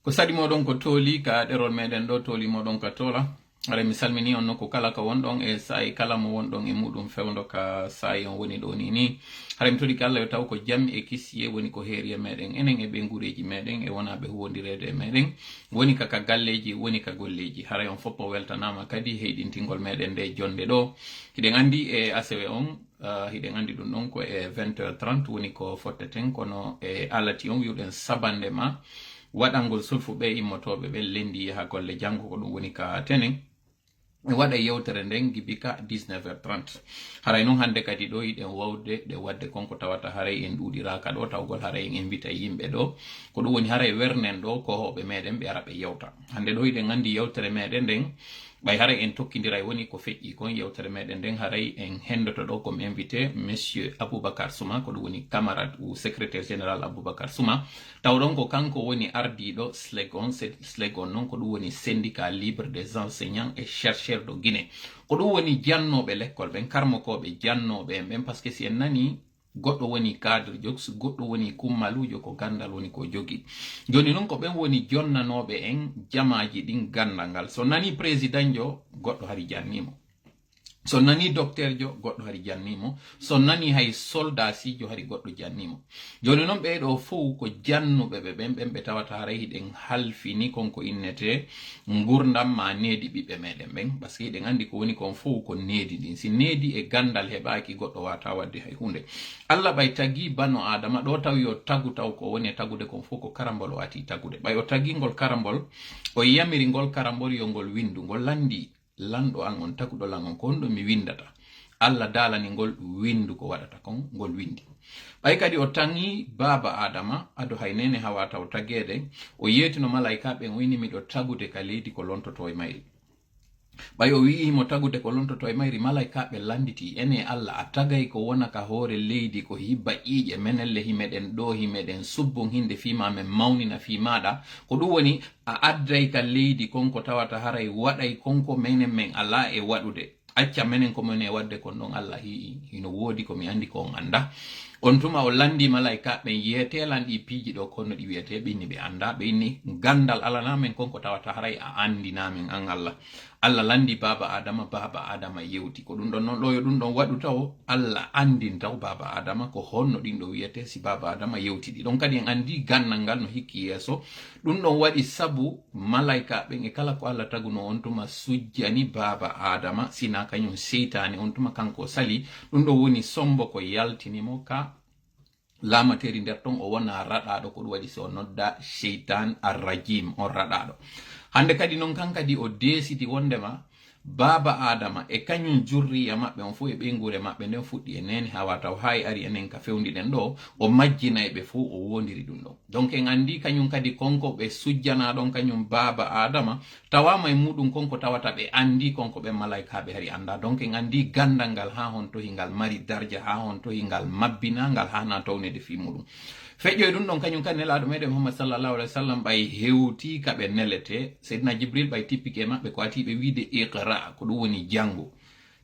ko sadi moɗon ko tooli ka ɗerol meɗen ɗo tooli moɗon ka tola ara mi salmini on nokku kala ka wonɗon e sa'i kala mo wonɗon e muɗum fewdo ka sa'i on woni ɗo ni hara mi toɗi Allah yo taw ko jam e kisiye woni ko heeri e meɗen enen e ɓe gureji meɗen e wonaɓe huwondirede e meɗen woni ka galleji woni ka golleji hara on foppo weltanama kadi heydintingol meɗen nde jonde ɗo hiɗen andi e asewe on hiɗen andi ɗum ɗon ko e 20h30 woni ko fotteten kono e alati on wiwɗen sabande ma waɗangol sulfuɓe immotoɓe ɓe lendi ha golle janggo ko ɗum woni ka tenen waɗa yewtere nden gibika 19h30 haray noon hande kadi ɗo yiɗen wawde ɗe wadde konko tawata haray en ɗuɗiraka ɗo tawgol haray en invita yimɓe ɗo ko ɗum woni haray wernen ɗo kohoɓe meɗen ɓe ara ɓe yewta hande ɗo yiɗen andi yewtere meɗen nden ɓay haray en tokkidiray woni ko feƴƴi kon yewtere meɗen nden haray en hendoto ɗo comme invité monsieur Aboubacar Souma ko ɗum woni camarade ou secrétaire général Aboubacar Souma tawɗon ko kanko woni ardiɗo SLEGON noon ko ɗum woni syndicat libre des enseignants et chercheurs de Guinée ko ɗum woni jannoɓe l'école ɓen karmokoɓe jannoɓe en ɓen par ce que si en nani goɗɗo woni cadre jog so goɗɗo woni kummalujo ko gandal woni ko jogi joni noon ko ɓen woni jonnanoɓe en jamaji ɗin gandal ngal so nani président jo goɗɗo hari jannimo so nani docteur jo goɗɗo hari jannimo so nani hay soldat sijo hari goɗɗo jannimo joni noon ɓeɗo fof ko jannuɓe ɓe ɓen ɓe tawata haray hiɗen halfini konko innete gurdam ma needi ɓiɓɓe meɗen ɓen par ce que hiɗen andi ko woni kon fof ko needi ɗin si needi e gandal heɓaki goɗɗo wata wadde hay hunde Allah ɓay tagi bano adama ɗo taw yo tagu taw ko woni tagude kon fof ko karambol o ati tagude ɓay o tagi ngol karambol o yamiri ngol karambol yo ngol windu ngol landi lanɗo an on taguɗo lan on ko honɗo mi windata Allah dalani ngol windu ko waɗata kon ngol windi ɓay kadi o tangi baba adama ado haynene hawata o taggede o yetino malaikaɓe o wini miɗo tagude ka leydi ko lontoto e mayri ɓay o wi'imo tagude ko lontoto e mayri malaikaɓe landiti ene Allah a tagay ko wona ka hoore leydi ko hibba ƴiƴe menelle himeɗen ɗo himeɗen subbon hinde fima men mawnina fi maɗa ko ɗum woni a adday ka leydi konko tawata haray waɗay konko menen men ala e waɗude acca menen ko men e wadde kon ɗon Allah hino woodi ko mi andi ko on anda on tuma o landi malaikaɓe yetelan ɗi piiji ɗo konno ɗi wiyete ɓinni ɓe anda ɓe inni gandal alanamen konko tawata haray a andinamen an Allah landi baba adama yewti ko ɗum ɗon noon ɗo yo ɗum ɗon waɗu taw Allah andin taw baba adama ko honno ɗin ɗo wiyete si baba adama yewtiɗi ɗon kadi en andi gandal ngal no hikki yeeso ɗum ɗon waɗi sabu malaikaɓen e kala ko Allah taguno on tuma sujjani baba adama sina kañum seytani on tuma kanko sali ɗum ɗo woni sombo ko yaltinimo ka lamateri nder ton o wona raɗaɗo ko ɗum waɗi so nodda seytan arrajim on raɗaɗo hande kadi noon kan kadi o desidi wondema baba adama e kañum jurriya maɓɓe on fof e ɓeygure maɓɓe nden fuɗɗi e nene hawa taw hay ari enen ka fewdiɗen ɗo o majjinay ɓe fof o wondiri ɗum ɗo donc en andi kañum kadi konko ɓe sujjana ɗon kañum baba adama tawama e muɗum konko tawata ɓe andi konko ɓe malaikaɓe hari anda donc en andi gandal ngal ha hon tohi ngal mari darja ha hon tohi ngal mabbina ngal hana tawnede fi muɗum feƴƴoy ɗum ɗon kañum kadi nelaɗo meɗen Muhammad sallallahu alaihi wasallam ɓay hewti kaɓe nelete Seydina Jibril ɓay tippike maɓɓe ko atiɓe wiide iqra ko ɗum woni jango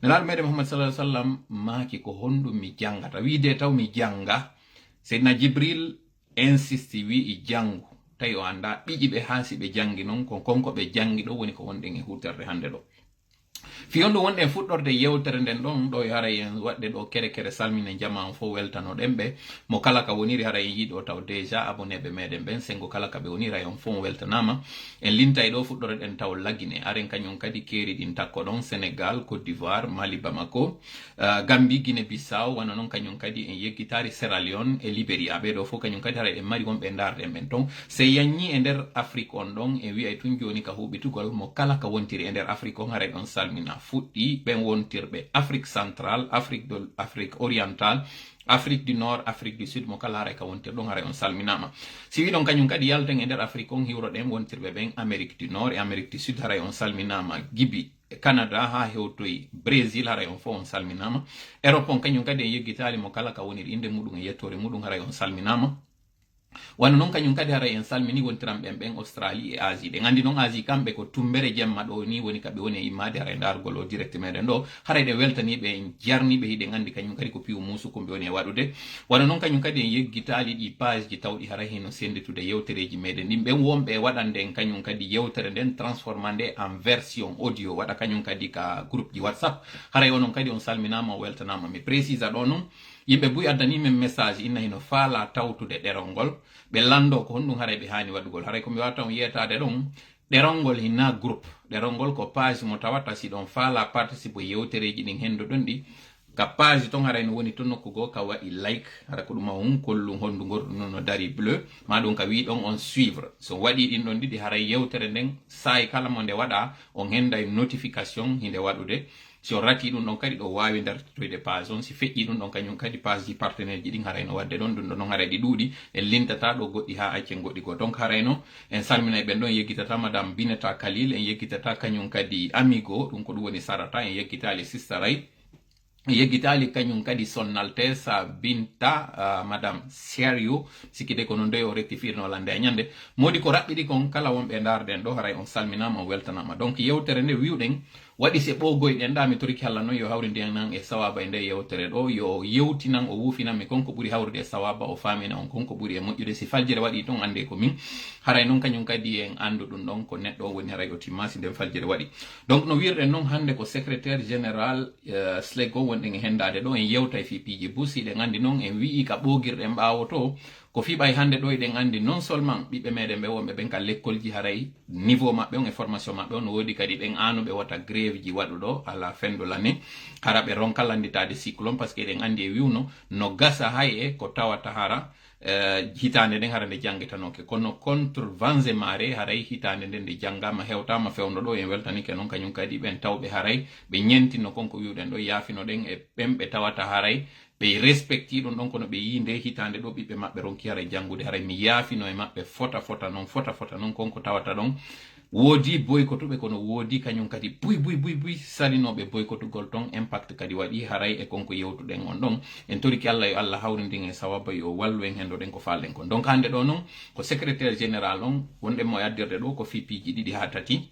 nelaɗo meɗen Muhammad sallallahu alaihi wasallam maaki ko honɗum mi jangata wiide taw mi janga Seydina Jibril insisti wi'i jango tawi o anda ɓiƴi ɓe haasi ɓe jangi noon ko konko ɓe jangi ɗo woni ko wonɗen e huterde hande ɗo fiyon ɗum wonɗen fuɗɗorde yewtere nden ɗon ɗo haray en waɗde ɗo kere salmine jama on fof weltanoɗen ɓe mo kala ka woniri haray en yiiɗo taw déjà abonnéɓe meɗen ɓen sengo kala ka ɓe wonira on fof weltanama en lintay ɗo fuɗɗorde ɗen taw laggine aren kañum kadi keeri ɗin takko ɗon Sénégal Côte d'Ivoire Mali Bamako Gambie Guinée Bissau wana noon kañum kadi en yeggitari Sierra Leone e Libéria ɓeɗo fof kañum kadi haray en mari wonɓe darɗen ɓen ton se yanñi e nder Afrique on ɗon en wiyay tun joni ka huɓitugol mo kala ka wontiri e nder Afrique on haray ɗon salmina fuɗɗi ɓen wontirɓe Afrique centrale Afrique orientale Afrique du Nord Afrique du Sud mo kala haray ka wontir ɗon haray on salminama si wi ɗon kañum kadi yalten e nder Afrique on hiwroɗen wontirɓe ɓen Amérique du Nord et Amérique du Sud haray on salminama Gibi Canada ha hewtoy Brésil haray on fof on salminama Europe on kañum kadi en yeggitali mo kala ka woniri inde muɗum e yettore muɗum haray on salminama wano non kanyum kadi hara en salmini wontiram ben Australie et Asie de ngandi non Asie kambe ko tumbere jemma do ni woni kabe woni immade hara dargol o direct meden do hara de weltani be en jarni be hide ngandi kanyum kadi ko piu musu ko be woni wadude wano non kanyum kadi en yeggitali di page ji tawdi hara hino sendetude yewtereji meden dim ben wombe wadande en kanyum kadi yewtere den transformande en version audio wada kanyum kadi ka groupe ji WhatsApp hara wonon kadi on salminama weltanama mi précise do non yimbe buy addani men message inna hino faala tawtude derongol be lando ko hondum haray be hani wadugol haray ko mi wata on yetade don derongol hina groupe derongol ko page mo tawata si don faala participe yewtereji din hendo don di ka page ton haray no woni ton nokku go ka wadi like hara ko dum on kollu hondu gor no dari bleu ma don ka wi don on suivre so wadi din don didi haray yewtere den sai kala mo nde wada on henda notification hinde wadude si on rati ɗum ɗon kadi ɗo wawi dartoyde page on si feƴƴi ɗum ɗon kañum kadi page ji partenaire ji ɗin harayno wadde ɗon ɗum ɗon haray ɗi ɗuuɗi en lintata ɗo goɗɗi ha accen goɗɗi go donc harayno en salmina ɓen ɗon en yeggitata madame Bineta Khalil en yeggitata kañum kadi amigo ɗum ko ɗum woni sarata en yeggitali sister ray yeggitali kañum kadi son altesse Binta madame Serio sikkide ko non doy o rectifirno lande a ñande modi ko raɓɓiɗi kon kala wonɓe darden ɗo haray on salminama on weltanama donc yewtere nde wiwɗen waɗi se ɓogoyɗen ɗa mi toriki Allah noon yo hawri ndiyan e sawaba e nde yewtere ɗo yo yewtinan o wufinanmi konko ɓuuri hawrude e sawaba o famina on konko ɓuuri e moƴƴude si faljere waɗi ton ande ko min haray noon kañum kadi en andu ɗum ɗon ko neɗɗo woni haray o timmasi nden faljere waɗi donc no wirɗen noon hande ko secrétaire général SLEG o wonɗen e hendade ɗo en yewta e fipiji busiɗen andi noon en wi'i ka ɓogirɗen ɓawo to ko fiɓay hande ɗo eɗen andi non seulement ɓiɓɓe meɗen ɓe wonɓe ɓen ka l'école ji haray niveau maɓɓe on e formation maɓɓe on no wodi kadi ɓen anuɓe wata grève ji waɗuɗo à la fin de l'année hara ɓe ronkallanditade cycle on par ce que eɗen andi e wiwno no gasa hay e ko tawata hara hitande nden hara nde janguitanoke kono contre vents et marées haray hitande nden nde janggama hewtama fewno ɗo en weltanike noon kañum kadi ɓen tawɓe haray ɓe ñentino konko wiwɗen ɗo yaafinoɗen e ɓen ɓe tawata haray ɓe respecti ɗum ɗon kono ɓe yi nde hitande ɗo ɓiɓɓe maɓɓe ronki haray janngude haray mi yaafino e maɓɓe fota noon konko tawata ɗon woodi boykotuɓe kono woodi kañum kadi buy salinoɓe boykotugol ton impact kadi waɗi haray e konko yewtuɗen on ɗon en toriki Allah yo Allah hawrindin e sawaba yo wallu en hendoɗen ko falɗen kon donc hande ɗo noon ko secrétaire général on wonɗen mo addirde ɗo ko fipiji ɗiɗi ha tati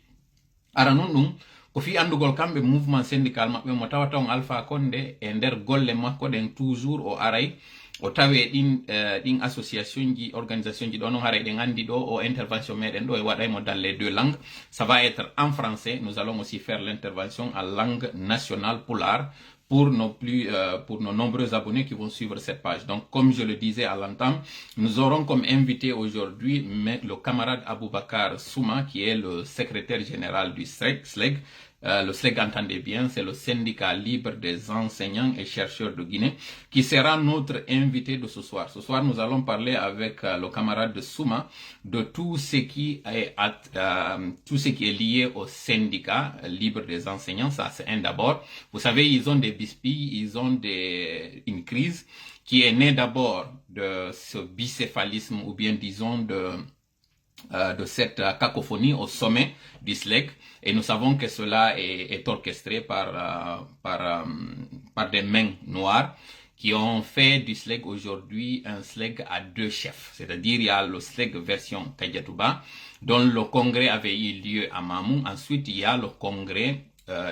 ara noon ɗum ko fi andugol kamɓe mouvement syndical maɓɓe mo tawata on Alpha Condé e nder golle makko ɗen toujours o aray o tawe ɗin association ji organisation ji ɗo noon haray ɗen andi ɗo o intervention meɗen ɗo e waɗaymo dans les deux langues ça va être en français nous allons aussi faire l'intervention en langue nationale pulaar pour nos nombreux abonnés qui vont suivre cette page. Donc, comme je le disais à l'entame, nous aurons comme invité aujourd'hui le camarade Aboubakar Souma, qui est le secrétaire général du SLEG. Le SLEG, entendez bien, c'est le syndicat libre des enseignants et chercheurs de Guinée, qui sera notre invité de ce soir. Ce soir, nous allons parler avec le camarade Souma de tout ce qui est lié au syndicat libre des enseignants. Ça, c'est un d'abord. Vous savez, ils ont des bisbilles, ils ont une crise qui est née d'abord de ce bicéphalisme ou bien disons de cette cacophonie au sommet du SLEG, et nous savons que cela est orchestré par des mains noires qui ont fait du SLEG aujourd'hui un SLEG à deux chefs. C'est-à-dire il y a le SLEG version Kadiatouba, dont le congrès avait eu lieu à Mamou. Ensuite, il y a le congrès,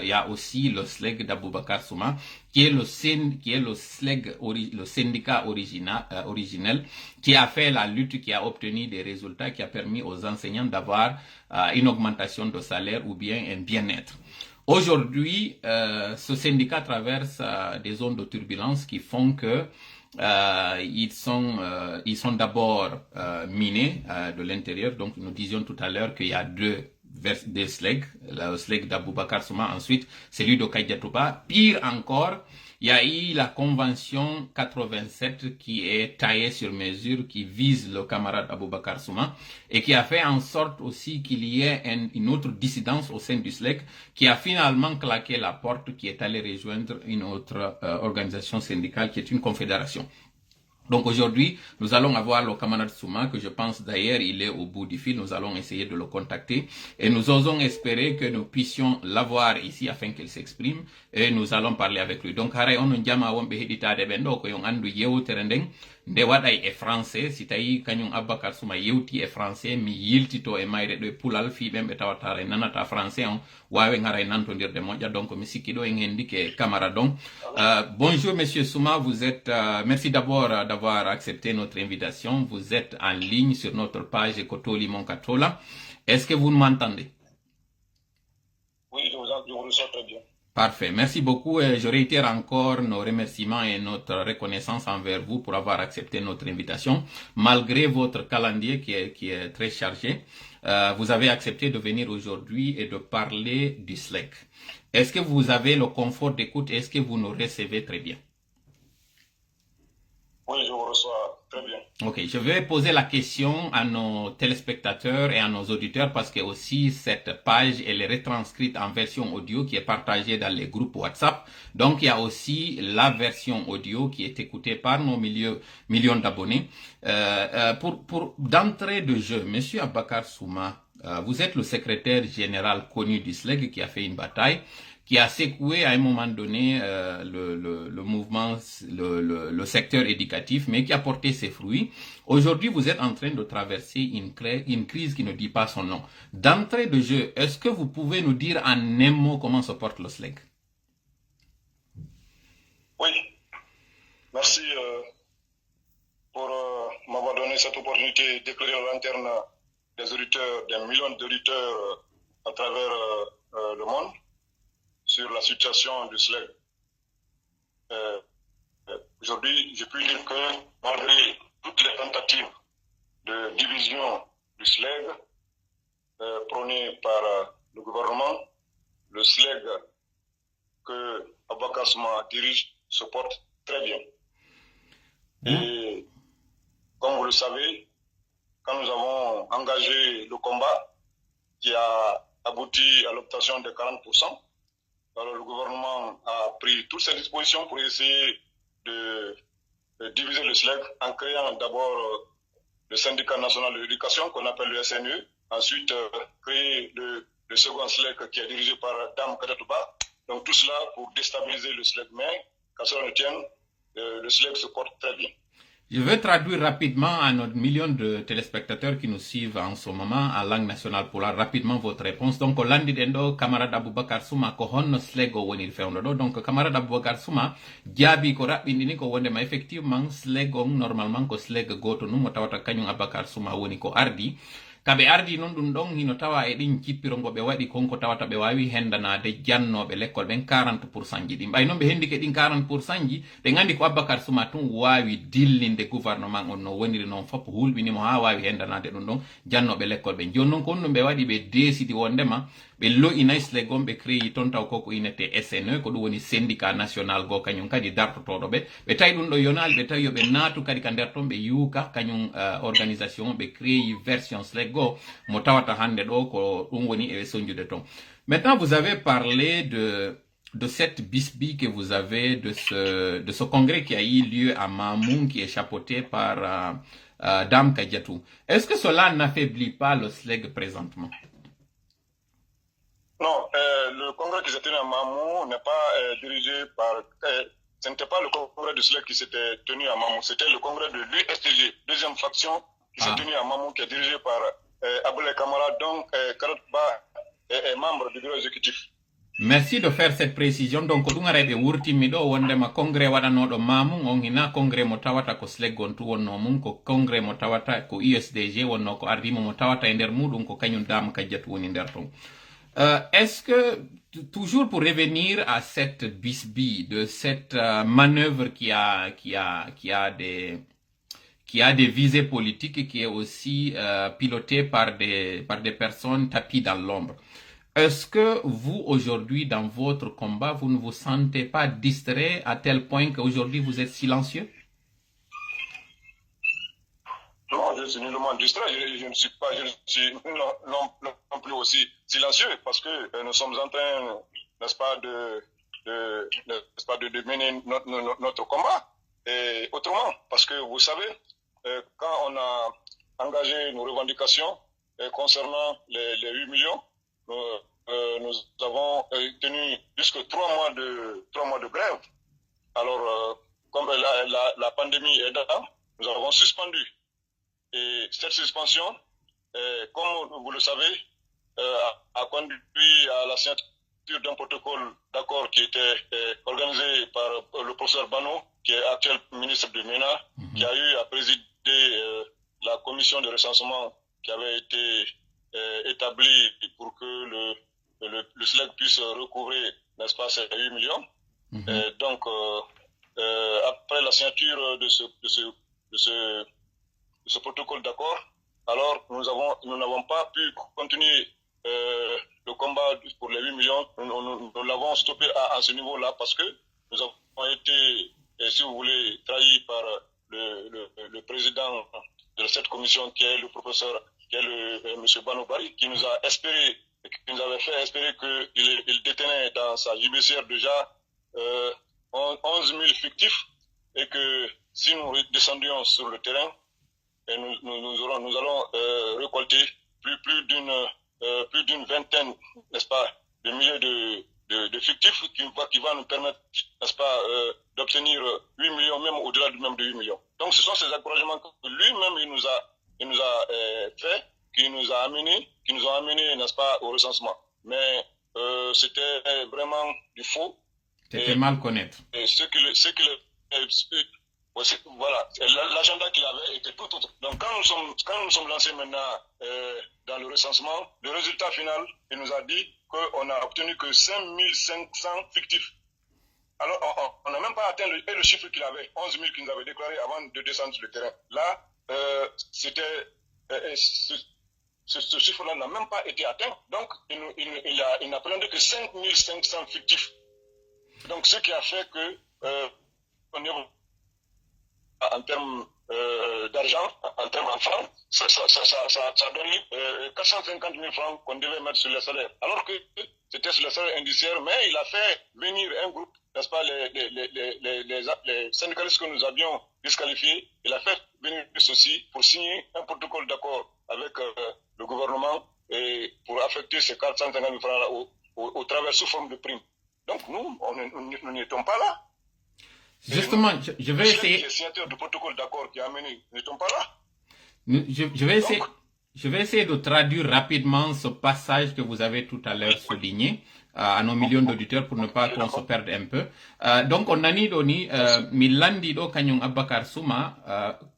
il y a aussi le SLEG d'Aboubakar Souma, qui est le SLEG, le syndicat originel, qui a fait la lutte, qui a obtenu des résultats, qui a permis aux enseignants d'avoir une augmentation de salaire ou bien un bien-être. Aujourd'hui, ce syndicat traverse des zones de turbulence qui font que ils sont d'abord minés de l'intérieur. Donc, nous disions tout à l'heure qu'il y a deux SLEG, le SLEG d'Aboubakar Souma, ensuite celui de Kadiatouba. Pire encore, il y a eu la convention 87 qui est taillée sur mesure, qui vise le camarade Aboubakar Souma et qui a fait en sorte aussi qu'il y ait une autre dissidence au sein du SLEG qui a finalement claqué la porte, qui est allé rejoindre une autre organisation syndicale qui est une confédération. Donc aujourd'hui, nous allons avoir le camarade Souma, que je pense d'ailleurs il est au bout du fil. Nous allons essayer de le contacter et nous osons espérer que nous puissions l'avoir ici afin qu'il s'exprime et nous allons parler avec lui. Donc haray on jama wonbe heditade ben do ko yon andu yewtere nden nde waɗay e français si tawi kañum Aboubacar Souma yewti e français mi yiltito e mayre ɗo e pulal fiɓen ɓe tawata e nanata français on wawi ngara e nantodirde moƴƴa donc mi sikki ɗo en hendi ke camarade on. Bonjour monsieur Souma, vous êtes merci d'abord d'avoir accepté notre invitation. Vous êtes en ligne sur notre page Kotoli Mon Katola. Est-ce que vous m'entendez? Oui, je vous reçois très bien. Parfait. Merci beaucoup. Et je réitère encore nos remerciements et notre reconnaissance envers vous pour avoir accepté notre invitation. Malgré votre calendrier qui est très chargé, vous avez accepté de venir aujourd'hui et de parler du SLEG. Est-ce que vous avez le confort d'écoute et est-ce que vous nous recevez très bien? Oui, je vous reçois très bien. Ok, je vais poser la question à nos téléspectateurs et à nos auditeurs parce que aussi cette page elle est retranscrite en version audio qui est partagée dans les groupes WhatsApp. Donc il y a aussi la version audio qui est écoutée par nos millions d'abonnés. Pour d'entrée de jeu, Monsieur Aboubacar Souma, vous êtes le secrétaire général connu du SLEG qui a fait une bataille, qui a secoué à un moment donné le mouvement, le secteur éducatif, mais qui a porté ses fruits. Aujourd'hui, vous êtes en train de traverser une crise qui ne dit pas son nom. D'entrée de jeu, est-ce que vous pouvez nous dire en un mot comment se porte le SLEG? Oui, merci pour m'avoir donné cette opportunité d'éclairer la lanterne des auditeurs, des millions d'auditeurs à travers le monde sur la situation du SLEG. Aujourd'hui, je peux dire que malgré toutes les tentatives de division du SLEG prônées par le gouvernement, le SLEG que Aboubacar Souma dirige se porte très bien. Et comme vous le savez, quand nous avons engagé le combat qui a abouti à l'obtention de 40%, alors le gouvernement a pris toutes ses dispositions pour essayer de diviser le SLEG en créant d'abord le syndicat national de l'éducation qu'on appelle le SNE, ensuite créer le second SLEG qui est dirigé par Dame Kadetouba. Donc tout cela pour déstabiliser le SLEG, mais qu'à cela ne tienne, le SLEG se porte très bien. Je vais traduire rapidement à nos millions de téléspectateurs qui nous suivent en ce moment en langue nationale pour rapidement votre réponse. Donc, au landi dendo, camarade Aboubacar Souma, ko honno slego woni fewndo do. Donc, camarade Aboubacar Souma, jaabi ko rabbindini ko wonde ma effectivement slego normalement ko sleg goto num mo tawata kanyum Aboubacar Souma woni ko ardi. Kaɓe ardi noon ɗum ɗon hino tawa e ɗin cippirongo ɓe waɗi konko tawata ɓe wawi hendanade jannoɓe l'école ɓen 40% ji ɗin ɓay noon ɓe hendi ke ɗin 40% ji ɓe gandi ko Aboubacar Souma tun wawi dillinde gouvernement on no woniri noon fof hulɓinimo ha wawi hendanade ɗum ɗon jannoɓe l'école ɓen joni noon ko ɗum ɓe waɗi ɓe desidi wondema ɓe lo'inay SLEG on ɓe créyi toon taw koko inete SNE ko ɗum woni syndicat national go kañum kadi dartotoɗo ɓe tawi ɗum ɗo yonali ɓe tawi yoɓe naatu kadi ka nder toon ɓe yuuka kañum organisation ɓe créyi version SLEG go mo tawata hande ɗo ko ɗum woni e soñjude toon. Maintenant vous avez parlé de cette bisbille que vous avez de ce congrès qui a eu lieu à Mamoun qui est chapeauté par Dame Kadiatou. Est-ce que cela n'affaiblit pas le SLEG présentement? Non, le congrès qui s'est tenu à Mamou n'est pas dirigé par... ce n'était pas le congrès du SLEG qui s'était tenu à Mamou, c'était le congrès de l'USTG, deuxième faction, qui s'est tenu à Mamou, qui est dirigé par Aboulay Kamara, donc Karotba est membre du bureau exécutif. Merci de faire cette précision. Donc, ɗum araɓe wurtimi ɗo wondema congrès waɗanoɗo Mamou on hina congrès mo tawata ko SLEG gontu wonno mum ko congrès mo tawata ko USDG wonno ko ardimo mo tawata e nder muɗum ko kañum Dame Kadiatou woni nder ton. Est-ce que, toujours pour revenir à cette bisbille, de cette manœuvre qui a des visées politiques et qui est aussi pilotée par des personnes tapies dans l'ombre, est-ce que vous, aujourd'hui, dans votre combat, vous ne vous sentez pas distrait à tel point qu'aujourd'hui vous êtes silencieux? Non, je suis nullement distrait, je ne suis non plus aussi silencieux parce que nous sommes en train, n'est-ce pas, de mener notre combat. Et autrement, parce que vous savez, quand on a engagé nos revendications concernant les 8 millions, nous avons tenu jusque 3 mois de grève. Alors, comme la pandémie est là, nous avons suspendu. Et cette suspension, comme vous le savez, a conduit à la signature d'un protocole d'accord qui était organisé par le professeur Bano, qui est actuel ministre de MENA, qui a eu à présider la commission de recensement qui avait été établie pour que le SLEG puisse recouvrer, n'est-ce pas, ces 8 millions. Donc, après la signature de ce protocole d'accord, alors nous n'avons pas pu continuer le combat pour les 8 millions. Nous l'avons stoppé à ce niveau-là parce que nous avons été, si vous voulez, trahis par le président de cette commission qui est le professeur, qui est M. Banobari, qui nous a espéré, qui nous avait fait espérer qu'il détenait dans sa JBCR déjà 11 000 fictifs et que si nous descendions sur le terrain, et nous allons récolter plus d'une vingtaine, n'est-ce pas, de milliers de fictifs qui va nous permettre, n'est-ce pas, d'obtenir 8 millions, même au-delà même de 8 millions. Donc ce sont ces encouragements que lui-même il nous a fait, qui nous ont amené, n'est-ce pas, au recensement. Mais c'était vraiment du faux. C'était mal connaître. Et voilà, l'agenda qu'il avait était tout autre. Donc quand nous sommes lancés maintenant dans le recensement, le résultat final, il nous a dit qu'on n'a obtenu que 5500 fictifs. Alors on n'a même pas atteint le chiffre qu'il avait, 11 000 qu'il nous avait déclaré avant de descendre sur le terrain. Là, ce chiffre-là n'a même pas été atteint. Donc il n'a pris que 5500 fictifs. Donc ce qui a fait que en termes d'argent, en termes en francs, ça a donné 450 000 francs qu'on devait mettre sur les salaires. Alors que c'était sur les salaires indiciaires, mais il a fait venir un groupe, n'est-ce pas, les syndicalistes que nous avions disqualifiés, il a fait venir ceci pour signer un protocole d'accord avec le gouvernement et pour affecter ces 450 000 francs-là au travers sous forme de prime. Donc nous n'étions pas là. Justement, je vais essayer. Les signataires du protocole d'accord qui a amené, nous n'étions pas là. Je vais essayer de traduire rapidement ce passage que vous avez tout à l'heure souligné à nos millions d'auditeurs pour ne pas qu'on se perde un peu. Donc on a ni doni milandi do kanyong Abakar Suma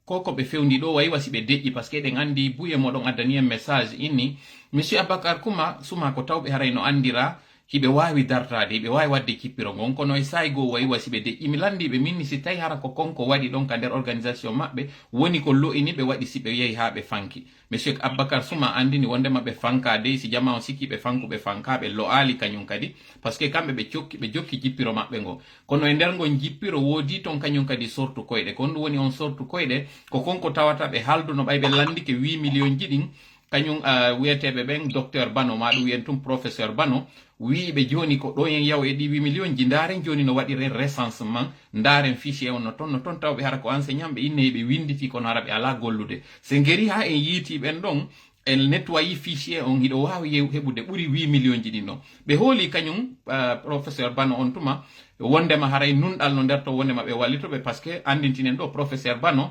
koko be fewndi do way wasi be deji parce que den andi buye modon adani message inni monsieur Abakar Suma ko tawbe haray no andira hibe wawi dartade be wawi wadde kippiro gon kono e saygo wayi wasibe de imilandi be minni si tay hara ko konko wadi don ka der organisation mabbe woni ko loini be wadi sibe yeyi ha be fanki monsieur Abakar Suma andini wonde mabbe fankade si jama on sikki be fanku be fankabe lo ali kanyum kadi parce que kambe be jokki jippiro mabbe go kono e der gon jippiro wodi ton kanyum kadi sortu koyde kon woni on sortu koyde ko konko tawata be halduno baybe landi ke 8 millions jidin kanyum wiyetebe ben docteur Bano madu wiyentum professeur Bano wiibe joni ko do en yaw e di 8 millions ji ndaren joni no wadire recensement ndaren fichier on no ton tawbe hara ko enseignant be inneebe winditi kono harabe ala gollude se ngeri ha en yiti ben don en nettoyi fichier on hido wawi hebude buri 8 millions ji dinno be holi kanyum professeur Bano on tuma wondema haray nundal no derto wondema be wallitobe parce que andintinen do professeur Bano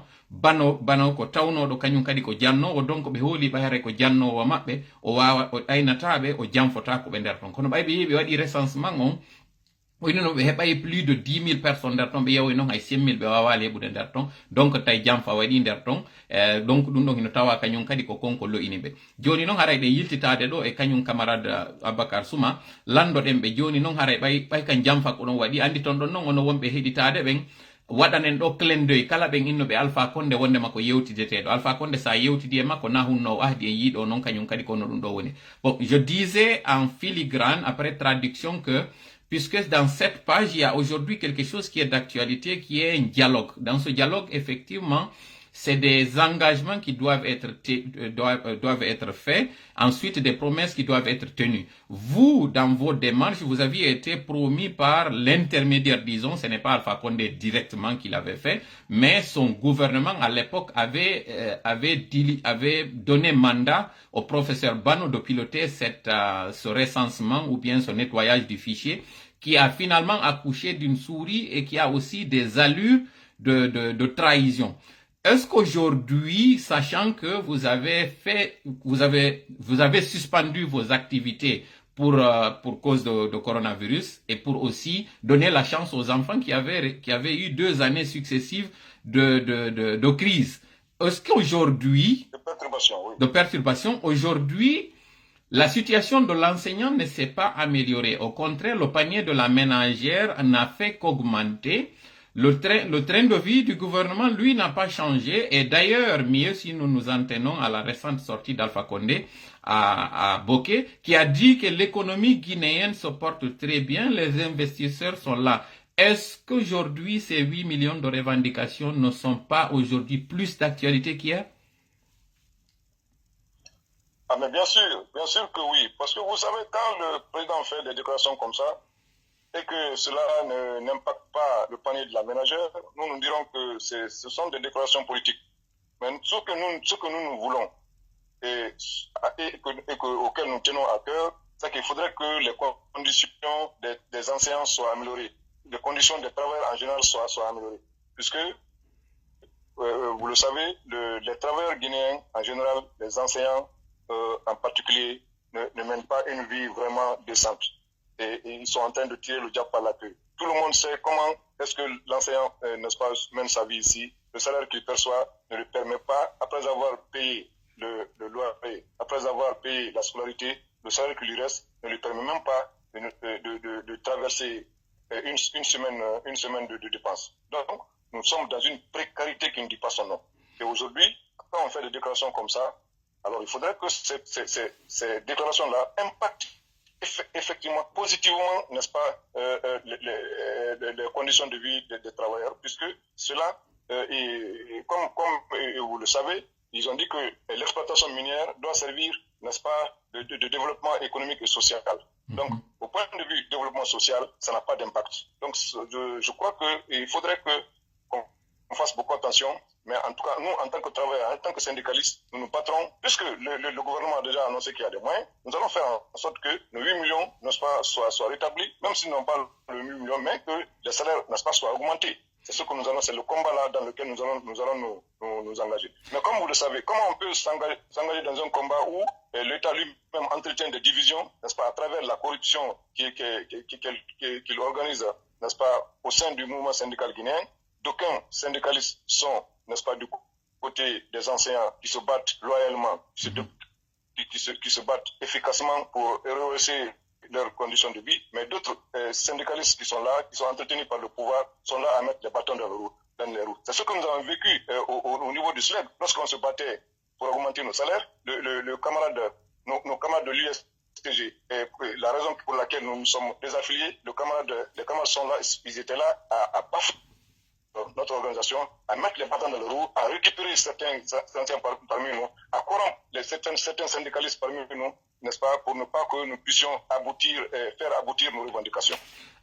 ko tawnodo kanyum kadi ko jannowo donc be holi bayare ko jannowo mabbe o wawa o aynatabe o jamfota ko be der ton kono baybe yibe wadi recensement on no be hebay plus de 10 000 personnes der ton be yawi non hay 5 000 be wawa lebude der ton donc tay jamfa wadi der ton donc dum don hino tawa kanyum kadi ko konko lo inibe joni non haray de yiltitade do e kanyum camarade Abakar Suma lando den be joni non haray bay kan jamfa ko don wadi andi ton don non ono wonbe heditade ben wadanen do clendoy kala ben innobe Alpha Condé wonde mako yewtidetedo Alpha Condé sa yewtidi e makko na hunno ahdi en yido non kanyum kadi ko no dum do woni bon je disais en filigrane après traduction que puisque dans cette page il y a aujourd'hui quelque chose qui est d'actualité qui est un dialogue. Dans ce dialogue effectivement c'est des engagements qui doivent être faits, ensuite des promesses qui doivent être tenues. Vous, dans vos démarches, vous aviez été promis par l'intermédiaire, disons, ce n'est pas Alpha Condé directement qui l'avait fait, mais son gouvernement à l'époque avait donné mandat au professeur Bano de piloter ce recensement ou bien ce nettoyage du fichier qui a finalement accouché d'une souris et qui a aussi des allures de trahison. Est-ce qu'aujourd'hui, sachant que vous avez suspendu vos activités pour cause de coronavirus et pour aussi donner la chance aux enfants qui avaient eu 2 années successives de crise. Est-ce qu'aujourd'hui, De perturbation, oui. de perturbation, aujourd'hui, la situation de l'enseignant ne s'est pas améliorée. Au contraire, le panier de la ménagère n'a fait qu'augmenter. Le train de vie du gouvernement, lui, n'a pas changé. Et d'ailleurs, mieux si nous nous en tenons à la récente sortie d'Alpha Condé à Bokeh, qui a dit que l'économie guinéenne se porte très bien, les investisseurs sont là. Est-ce qu'aujourd'hui, ces 8 millions de revendications ne sont pas aujourd'hui plus d'actualité qu'hier? Ah, mais bien sûr que oui. Parce que vous savez, quand le président fait des déclarations comme ça, et que cela n'impacte pas le panier de la ménagère, nous dirons que ce sont des déclarations politiques. Mais ce que nous voulons auquel nous tenons à cœur, c'est qu'il faudrait que les conditions des enseignants soient améliorées, les conditions des travailleurs en général soient améliorées. Puisque, vous le savez, les travailleurs guinéens en général, les enseignants en particulier, ne mènent pas une vie vraiment décente. Et ils sont en train de tirer le diable par la queue. Tout le monde sait comment est-ce que l'enseignant, n'est-ce pas, mène sa vie ici. Le salaire qu'il perçoit ne lui permet pas, après avoir payé le loyer, après avoir payé la scolarité, le salaire qui lui reste ne lui permet même pas de traverser une semaine de dépenses. Donc, nous sommes dans une précarité qui ne dit pas son nom. Et aujourd'hui, quand on fait des déclarations comme ça, alors il faudrait que ces déclarations-là impactent effectivement positivement, n'est-ce pas, les conditions de vie des travailleurs, puisque cela, comme vous le savez, ils ont dit que l'exploitation minière doit servir, n'est-ce pas, de développement économique et social. Donc, au point de vue développement social, ça n'a pas d'impact. Donc, je crois qu'il faudrait qu'on fasse beaucoup attention. Mais en tout cas, nous, en tant que travailleurs, en tant que syndicalistes, nous nous battrons, puisque le gouvernement a déjà annoncé qu'il y a des moyens, nous allons faire en sorte que nos 8 millions, n'est-ce pas, soient rétablis, même si nous n'avons pas le 8 millions, mais que les salaires, n'est-ce pas, soient augmentés. C'est ce que nous allons, c'est le combat là dans lequel nous allons nous engager. Mais comme vous le savez, comment on peut s'engager dans un combat où l'État lui-même entretient des divisions, n'est-ce pas, à travers la corruption qu'il organise, n'est-ce pas, au sein du mouvement syndical guinéen. D'aucuns syndicalistes sont, n'est-ce pas, du côté des enseignants qui se battent loyalement, qui se battent efficacement pour rehausser leurs conditions de vie, mais d'autres syndicalistes qui sont là, qui sont entretenus par le pouvoir, sont là à mettre les bâtons dans les roues. C'est ce que nous avons vécu au niveau du SLEG, lorsqu'on se battait pour augmenter nos salaires. Nos camarades de l'USTG, la raison pour laquelle nous nous sommes désaffiliés, les camarades sont là, ils étaient là à bafouer notre organisation, à mettre les bâtons dans le roue, à récupérer certains parmi nous, à corrompre certains syndicalistes parmi nous, n'est-ce pas, pour ne pas que nous puissions faire aboutir nos revendications.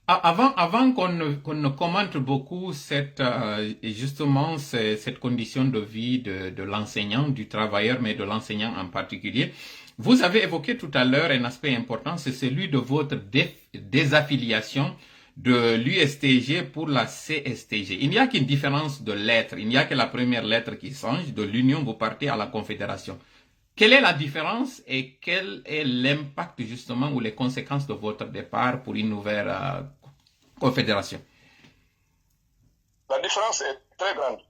Avant qu'on ne commente beaucoup justement cette condition de vie de l'enseignant, du travailleur, mais de l'enseignant en particulier, vous avez évoqué tout à l'heure un aspect important, c'est celui de votre désaffiliation de l'USTG pour la CSTG. Il n'y a qu'une différence de lettres. Il n'y a que la première lettre qui change. De l'Union, vous partez à la Confédération. Quelle est la différence et quel est l'impact justement ou les conséquences de votre départ pour une nouvelle Confédération? La différence est très grande.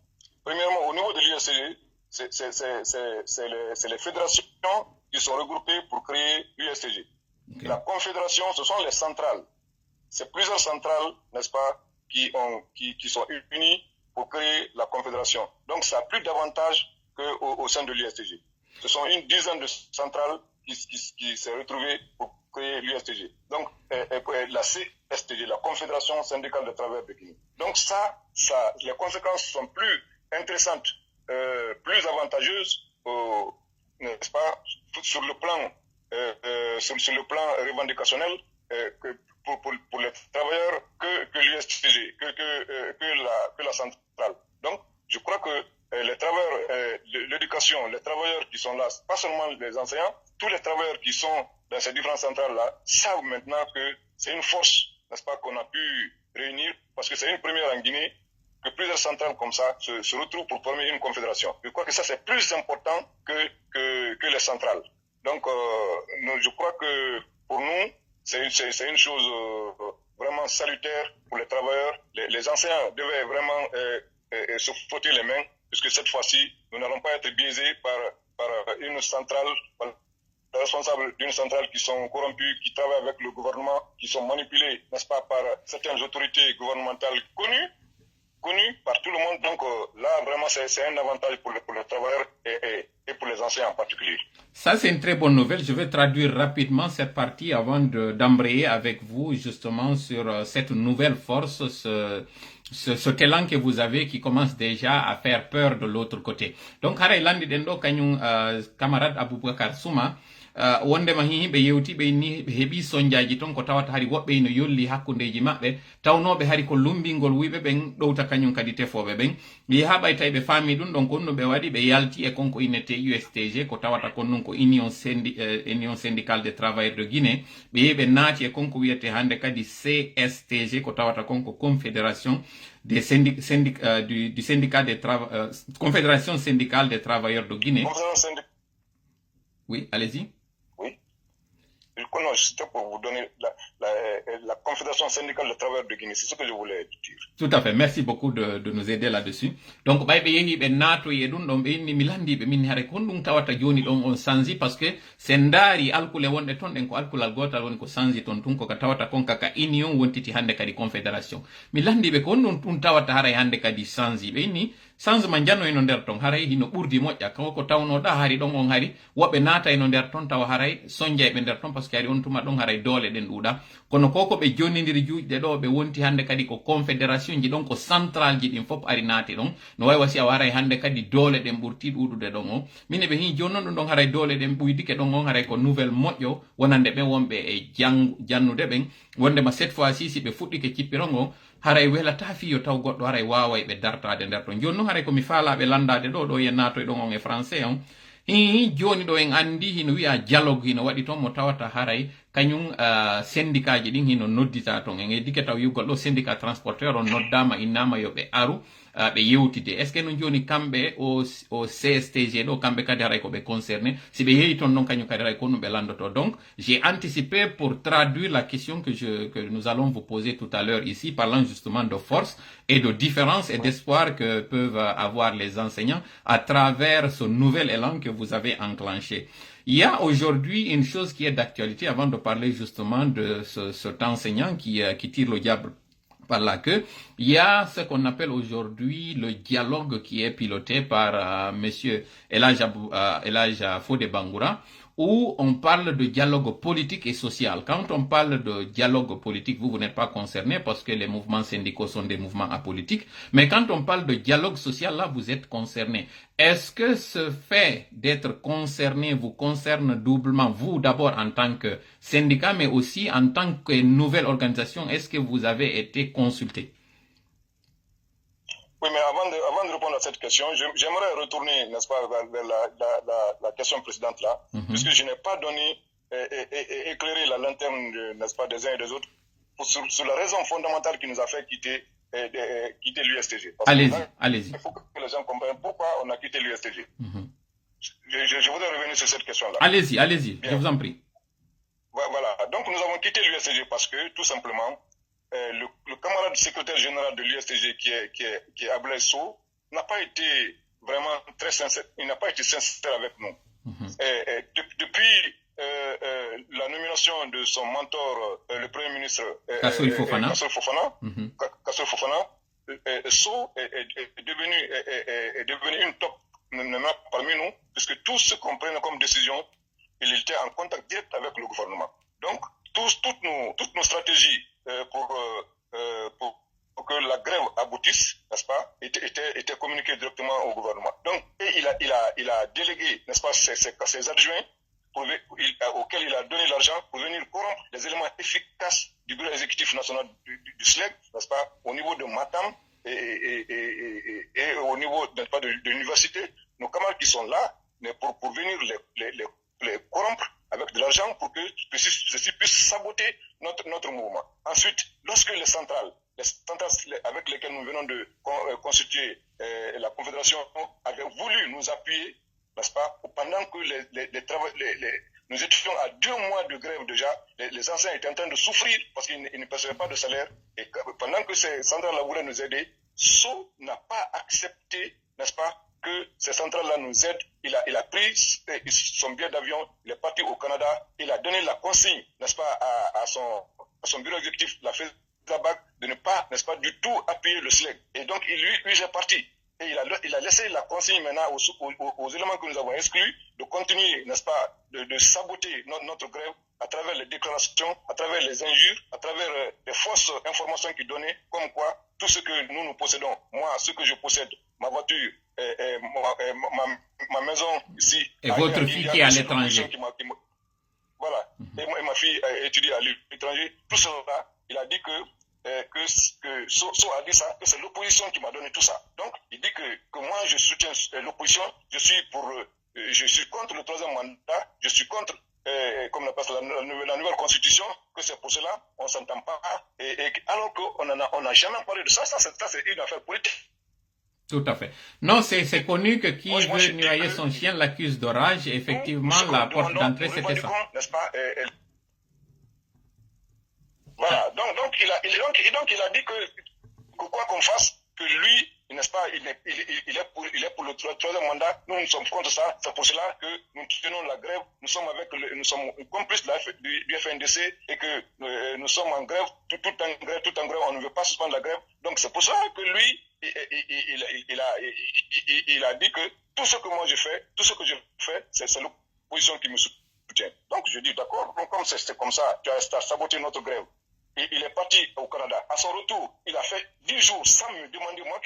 Premièrement, au niveau de l'USTG, c'est les fédérations qui sont regroupées pour créer l'USTG. Okay. La Confédération, ce sont les centrales. C'est plusieurs centrales, n'est-ce pas, qui sont unies pour créer la Confédération. Donc, ça a plus d'avantages qu'au sein de l'USTG. Ce sont une dizaine de centrales qui s'est retrouvées pour créer l'USTG. Donc, la CSTG, la Confédération syndicale des travailleurs de Guinée. Donc, les conséquences sont plus intéressantes, plus avantageuses, n'est-ce pas, sur le plan revendicationnel, pour les travailleurs que l'USTG, que la centrale. Donc, je crois que les travailleurs de l'éducation, les travailleurs qui sont là, pas seulement les enseignants, tous les travailleurs qui sont dans ces différentes centrales-là savent maintenant que c'est une force, n'est-ce pas, qu'on a pu réunir, parce que c'est une première en Guinée, que plusieurs centrales comme ça se retrouvent pour former une confédération. Je crois que ça, c'est plus important que les centrales. Donc, je crois que pour nous, c'est une chose vraiment salutaire pour les travailleurs. Les enseignants devaient vraiment se frotter les mains, puisque cette fois-ci, nous n'allons pas être biaisés par une centrale, par les responsables d'une centrale qui sont corrompus, qui travaillent avec le gouvernement, qui sont manipulés, n'est-ce pas, par certaines autorités gouvernementales connues par tout le monde. Donc là, vraiment, c'est un avantage pour les travailleurs et pour les enseignants en particulier. Ça, c'est une très bonne nouvelle. Je vais traduire rapidement cette partie avant d'embrayer avec vous justement sur cette nouvelle force, cet élan que vous avez qui commence déjà à faire peur de l'autre côté. Donc, haray landi dendo kanyum camarade Aboubakar Souma, wondema himɓe yewti ɓe ni heeɓi soñdiaji ton ko tawata hari woɓɓe no yolli hakkundeji maɓɓe tawnoɓe hari ko lumbingol wiɓe ɓen ɗowta kañum kadi tefoɓe ɓen mi ha ɓay tawi ɓe faami ɗum ɗon ko ɗum ɓe waɗi ɓe yalti e konko innete USTG ko tawata kon ɗum ko union syndicale des travailleurs de Guinée ɓe yehi ɓe naati e konko wiyete hande kadi CSTG ko tawata konko confédération des du syndicat des confédération syndicale des travailleurs de Guinée. Oui, allez-y. Non, c'était pour vous donner la Confédération syndicale des travailleurs de Guinée. C'est ce que je voulais dire. Tout à fait. Merci beaucoup de nous aider là-dessus. Donc, ɓay ɓe yehi ɓe naatoyi e ɗum ɗon ɓe inni mi landiɓe min hare kon ɗum tawata joni ɗon on sanji parce que sen ndaari alkule wonɗe ton ɗen ko alkulal gotal woni ko sanji ton tun koka tawata kon kaka union wontiti hande kadi confédération mi landiɓe ko on ɗum tawata haray hande kadi sanji ɓe inni changement jannoyno nder ton haray hino ɓurdi moƴƴa ko tawnoɗa hari ɗon on hari woɓɓe naatayno nder ton tawa haray soñjayɓe nder ton par ce que ari on tuma ɗon haray doole ɗen ɗuuɗa kono koko ɓe jonnidiri juuɗe ɗo ɓe wonti hande kadi ko confédération ji ɗon ko central ji ɗin fof ari naati ɗon no wawi wasi awa haray hande kadi doole ɗen ɓurti ɗuɗude ɗon o min ɓe hi joni noon ɗum ɗon haray doole ɗen ɓuydike ɗon on haray ko nouvelle moƴƴo wonande ɓen wonɓe e jannude ɓen wondema cette fois ci si ɓe fuɗɗike cippiron o haray welata fiyo taw goɗɗo haray waway ɓe dartade nder ton joni noon haray komi faalaɓe landade ɗo yen natoy ɗon on e français on hi joni ɗo en andi hino wiya dialogue hino waɗi toon mo tawata haray kañum syndicat ji ɗin hino noddita toon en eddike taw yugol ɗo syndicat transporteur on noddama innama yoɓe aru ɓe yewtide est ce que no joni kamɓe o CSTG ɗo kamɓe kadi haray koɓe concerné si ɓe yeehi toon noon kañum kadi haray ko ɗum ɓe landoto donc j'ai anticipé pour traduire la question que nous allons vous poser tout à l'heure ici parlant justement de force et de différence et d'espoir que peuvent avoir les enseignants à travers ce nouvel élan que vous avez enclenché. Il y a aujourd'hui une chose qui est d'actualité avant de parler justement de cet enseignant qui tire le diable par la queue. Il y a ce qu'on appelle aujourd'hui le dialogue qui est piloté par monsieur Elhadj Fodé Bangoura, où on parle de dialogue politique et social. Quand on parle de dialogue politique, vous n'êtes pas concerné parce que les mouvements syndicaux sont des mouvements apolitiques. Mais quand on parle de dialogue social, là, vous êtes concerné. Est-ce que ce fait d'être concerné vous concerne doublement, vous d'abord en tant que syndicat, mais aussi en tant que nouvelle organisation? Est-ce que vous avez été consulté? Oui, mais avant de répondre à cette question, j'aimerais retourner, n'est-ce pas, vers la question précédente là, puisque je n'ai pas donné et éclairé la lanterne, n'est-ce pas, des uns et des autres, sur la raison fondamentale qui nous a fait quitter l'USTG. Allez-y. Il faut que les gens comprennent pourquoi on a quitté l'USTG. Je voudrais revenir sur cette question-là. Allez-y, je vous en prie. Voilà, donc nous avons quitté l'USTG parce que, tout simplement, le camarade secrétaire général de l'USTG qui est Ablaye Sow n'a pas été vraiment très sincère, il n'a pas été sincère avec nous. Depuis la nomination de son mentor, le Premier ministre Kassory Fofana, Sow est devenu une top parmi nous, puisque tout ce qu'on prenait comme décision, il était en contact direct avec le gouvernement. Donc, toutes nos stratégies pour que la grève aboutisse, n'est-ce pas, était communiquées directement au gouvernement. Donc, il a délégué, n'est-ce pas, ses adjoints auxquels il a donné l'argent pour venir corrompre les éléments efficaces du bureau exécutif national du SLEG, n'est-ce pas, au niveau de Matam et au niveau, n'est-ce pas, de l'université. Nos camarades qui sont là, mais pour venir les corrompre avec de l'argent pour que ceci puisse saboter notre mouvement. Ensuite, lorsque les centrales, les centrales avec lesquelles nous venons de constituer la Confédération avaient voulu nous appuyer, n'est-ce pas, pendant que nous étions à 2 mois de grève déjà, les anciens étaient en train de souffrir parce qu'ils ne percevaient pas de salaire. Et pendant que ces centrales-là voulaient nous aider, SO n'a pas accepté, n'est-ce pas, que ces centrales-là nous aident. Il a pris son billet d'avion, il est parti au Canada, il a donné la consigne, n'est-ce pas, à son bureau exécutif, la FESABAC, de ne pas, n'est-ce pas, du tout appuyer le SLEG. Et donc, lui est parti. Et il a laissé la consigne maintenant aux éléments que nous avons exclus de continuer, n'est-ce pas, de saboter notre grève à travers les déclarations, à travers les injures, à travers les fausses informations qu'il donnait, comme quoi tout ce que nous possédons, moi, ce que je possède, ma voiture, ma maison ici. Et votre fille qui est à l'étranger. Voilà. Et ma fille étudie à l'étranger. Tout cela, il a dit que So a dit ça, que c'est l'opposition qui m'a donné tout ça. Donc, il dit que moi, je soutiens l'opposition, je suis contre le 3e mandat, je suis contre, comme on appelle ça, la nouvelle constitution, que c'est pour cela, on ne s'entend pas, alors qu'on n'a jamais parlé de ça, c'est une affaire politique. Tout à fait. Non, c'est connu que qui veut noyer son chien l'accuse d'orage, et effectivement, la porte d'entrée, c'était ça. N'est-ce pas, voilà, donc il a dit que quoi qu'on fasse, que lui, n'est-ce pas, il est pour le 3e mandat, nous sommes contre ça, c'est pour cela que nous tenons la grève, nous sommes complices du FNDC et que nous sommes en grève, tout en grève, on ne veut pas suspendre la grève, donc c'est pour ça que lui, il a dit que tout ce que moi je fais, c'est l'opposition qui me soutient. Donc je dis d'accord, comme c'est comme ça, tu as saboté notre grève. Il est parti au Canada. À son retour, il a fait 10 jours sans me demander, moi,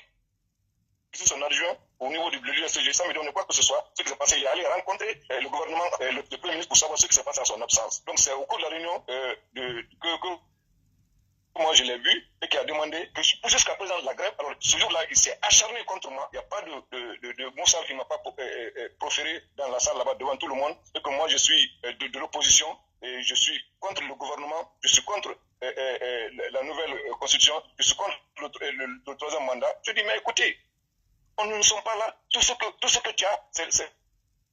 qui son adjoint au niveau du USTG, sans me demander quoi que ce soit. Ce qui s'est passé, il est allé rencontrer le gouvernement, le Premier ministre pour savoir ce qui s'est passé en son absence. Donc c'est au cours de la réunion que moi je l'ai vu et qui a demandé que jusqu'à présent la grève, alors ce jour-là, il s'est acharné contre moi. Il n'y a pas de mot sale qui ne m'a pas proféré dans la salle là-bas devant tout le monde. Et que moi je suis de l'opposition et je suis contre le gouvernement, je suis contre la nouvelle constitution, je suis contre le 3e mandat. Je dis, mais écoutez, nous ne sommes pas là. Tout ce que tu as,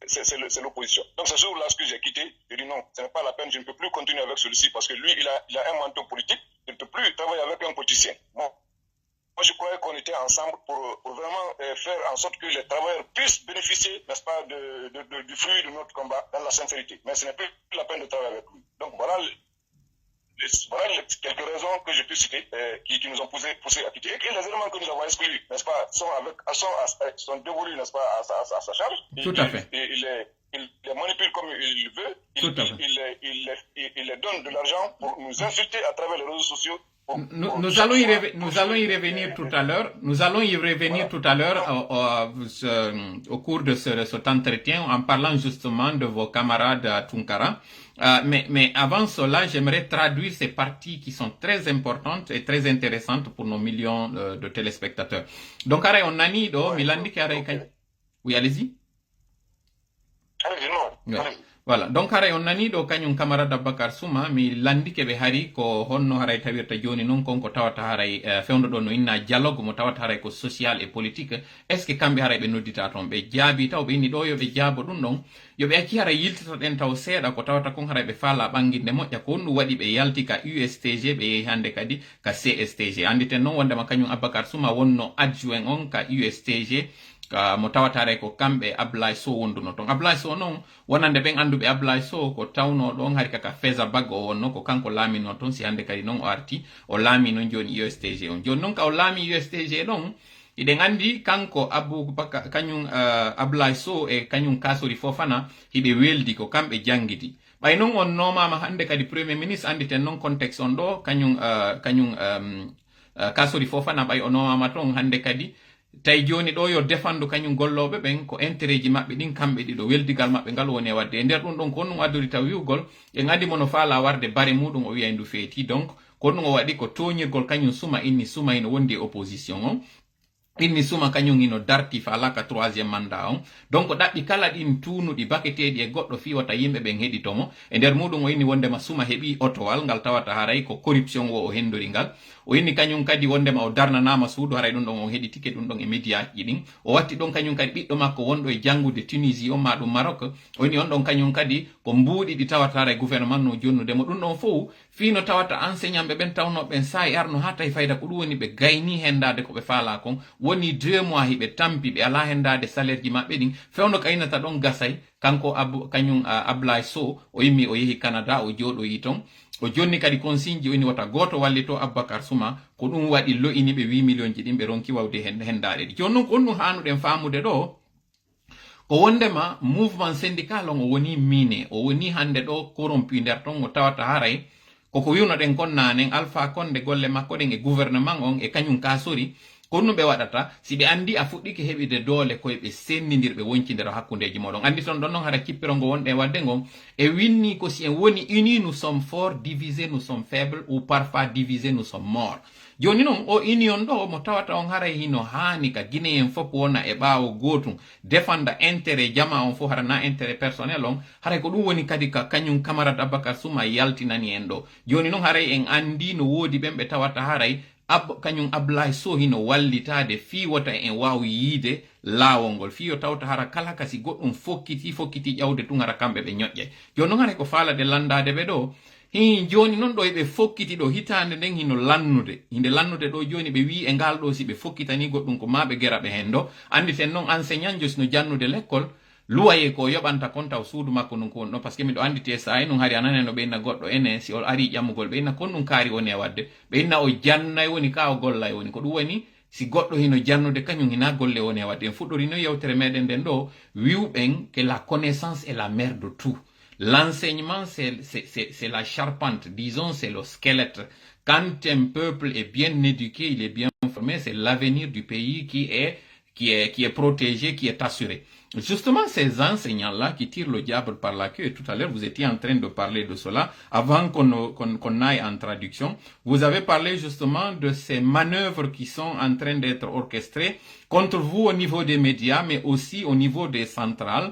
c'est l'opposition. Donc c'est sur là que j'ai quitté. J'ai dit non, ce n'est pas la peine, je ne peux plus continuer avec celui-ci parce que lui, il a un menton politique. Je ne peux plus travailler avec un politicien. Bon. Moi, je croyais qu'on était ensemble pour vraiment faire en sorte que les travailleurs puissent bénéficier, n'est-ce pas, du fruit de notre combat dans la sincérité. Mais ce n'est plus la peine de travailler avec lui. Donc voilà quelques raisons que je peux citer qui nous ont poussé à quitter. Et les éléments que nous avons exclus, n'est-ce pas, sont dévolus, n'est-ce pas, à sa charge. Tout à fait. Il les manipule comme il veut. Il les donne de l'argent pour nous insulter à travers les réseaux sociaux. Nous allons y revenir tout à l'heure. Nous allons y revenir tout à l'heure au cours de cet entretien en parlant justement de vos camarades à Tunkara. Mais avant cela, j'aimerais traduire ces parties qui sont très importantes et très intéressantes pour nos millions de téléspectateurs. Donc, on a dit, Milandi oui, allez-y. Voilà, donc haray on nani do kanyum camarade Abakar Souma mi landi ke be hari ko honno haray tawirta joni non konko tawata haray fewndo do no inna dialogue mo tawata haray ko social et politique est ce que kambe haray be noddita ton be jaabi taw be ni do yo be jaabo dum don yo be acci haray yiltata den taw seeda ko tawata kon haray be faala banginde moƴƴa ko ndu wadi be yalti ka USTG be hande kadi ka CSTG anditen non wonde ma kanyum Abakar Souma wonno adjoint on ka USTG mo tawatare ko kambe Ablaye Sow wonduno ton Ablaye Sow non wonande ben andube Ablaye Sow ko tawno don hari kaka FESABAC o wonno ko kanko laamino ton si hande kadi non o arti o laamino joni USTG on joni non ka o laami USTG don iden andi kanko Aboubakar kanyum Ablaye Sow e kanyum Kassory Fofana hibe weldi ko kambe jangidi bay non on nomama hande kadi premier ministre anditen non contexte on do kanyum Kassory Fofana bay o nomama ton hande kadi tay joni do yo defandu kanyum gollobe ben ko intérêt ji mabbe din kambe dido weldigal mabbe ngal woni wadde e der dum don ko non adori taw yugol e ngadi mono faala warde bare mudum o wi'ay ndu feeti donc ko non o wadi ko toñirgol kanyum suma inni wondi opposition on inni suma kañum ino darti fa alaka troisiéme mandat on donc ɗaɓɓi kala ɗin tuunuɗi baketeɗi e goɗɗo fiwata yimɓe ɓen heɗitomo e nder muɗum o inni wondema suma heeɓi otowal ngal tawata haray ko corruption o hendori ngal o inni kañum kadi wondema o darnanama suudu haray ɗum ɗon o heɗitike ɗum ɗon e médiaji ɗin o watti ɗon kañum kadi ɓiɗɗo makko wonɗo e janngude Tunisie on ma ɗum Maroc o inni on ɗon kañum kadi ko mbuuɗi ɗi tawata haray gouvernement no jonnudemo ɗum ɗon fof fino tawata enseignant ɓe ɓen tawnoɓen sahi arno ha tawi fayda ko ɗum woni ɓe gayni hendade koɓe faala kon woni 2 mois hiɓe tampi ɓe ala hendade salaire ji maɓɓe ɗin fewno kaynata ɗon gasay kanko kañum Ablaye Sow o yimmi o yehi Canada o jooɗoyi ton o jonni kadi consigne ji o inni wata goto wallito Aboubacar Souma ko ɗum waɗi lo'ini ɓe 8 million ji ɗin ɓe ronki wawde hendade ɗi joni noon ko onɗum hanuɗen famude ɗo ko wondema mouvement syndical on o woni mine o woni hande ɗo corrompu nder ton o tawata haray koko wiwnoɗen kon nanen Alpha Condé golle makko ɗen e gouvernement on e kañum kasori kono ɓe waɗata si ɓe andi a fuɗɗike heɓide doole koye ɓe sendidirɓe woncindero hakkundeji moɗon andi ton ɗon noon hara kippiro ngo wonɗe wadde ngon e winni ko si en woni unis nous sommes forts divisés nous sommes faibles ou parfois divisés nous sommes morts joni noon o union ɗo mo tawata on haray hino hani ka guinéen fof wona e ɓaawo gotum défenda intérêt jama on fof hara na intérêt personnel on haray ko ɗum woni kadi ka kañum camarade Aboubacar Souma yaltinani en ɗo joni noon haray en andi no woodi ɓen ɓe tawata haray kañum Ablaye Sow hino wallitade fi wota en wawi yiide laawol ngol fi o tawta hara kala kasi goɗɗum fokkiti ƴawde tun hara kamɓe ɓe ñoƴƴe joni noon haray ko faalade landade ɓe ɗo joni noon ɗo eɓe fokkiti ɗo hitande nden hino lannude hinde lannude ɗo joni ɓe wi e ngal ɗo si ɓe fokkitani goɗɗum ko ma ɓe gera ɓe hen ɗo anditen noon enseignant josno jannude l'école luwaye ko yoɓanta kon taw suudu makko ɗum ko woni ɗo par ce que miɗo andite sahi ɗum hari anane no ɓeyna goɗɗo ene si o ari ƴammugol ɓeyna kon ɗum kaari woni e wadde ɓeyna o jannay woni ka o gollay woni ko ɗum woni si goɗɗo hino jannude kañum hina golle woni e wadde en fuɗɗori no yewtere meɗen nden ɗo wiwɓen que la connaissance est la mère de tout. L'enseignement, c'est la charpente, disons, c'est le squelette. Quand un peuple est bien éduqué, il est bien formé, c'est l'avenir du pays qui est protégé, qui est assuré. Justement, ces enseignants-là qui tirent le diable par la queue, tout à l'heure, vous étiez en train de parler de cela, avant qu'on aille en traduction, vous avez parlé justement de ces manœuvres qui sont en train d'être orchestrées contre vous au niveau des médias, mais aussi au niveau des centrales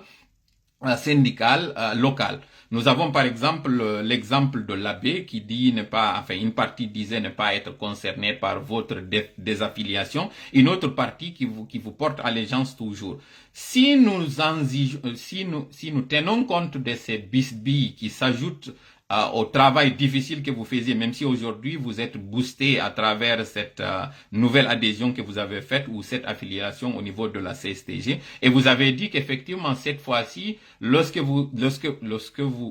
syndicales locales. Nous avons par exemple l'exemple de l'abbé qui dit ne pas, enfin une partie disait ne pas être concernée par votre désaffiliation, une autre partie qui vous porte allégeance toujours. Si nous tenons compte de ces bisbilles qui s'ajoutent au travail difficile que vous faisiez, même si aujourd'hui vous êtes boosté à travers cette nouvelle adhésion que vous avez faite ou cette affiliation au niveau de la CSTG, et vous avez dit qu'effectivement cette fois-ci, lorsque vous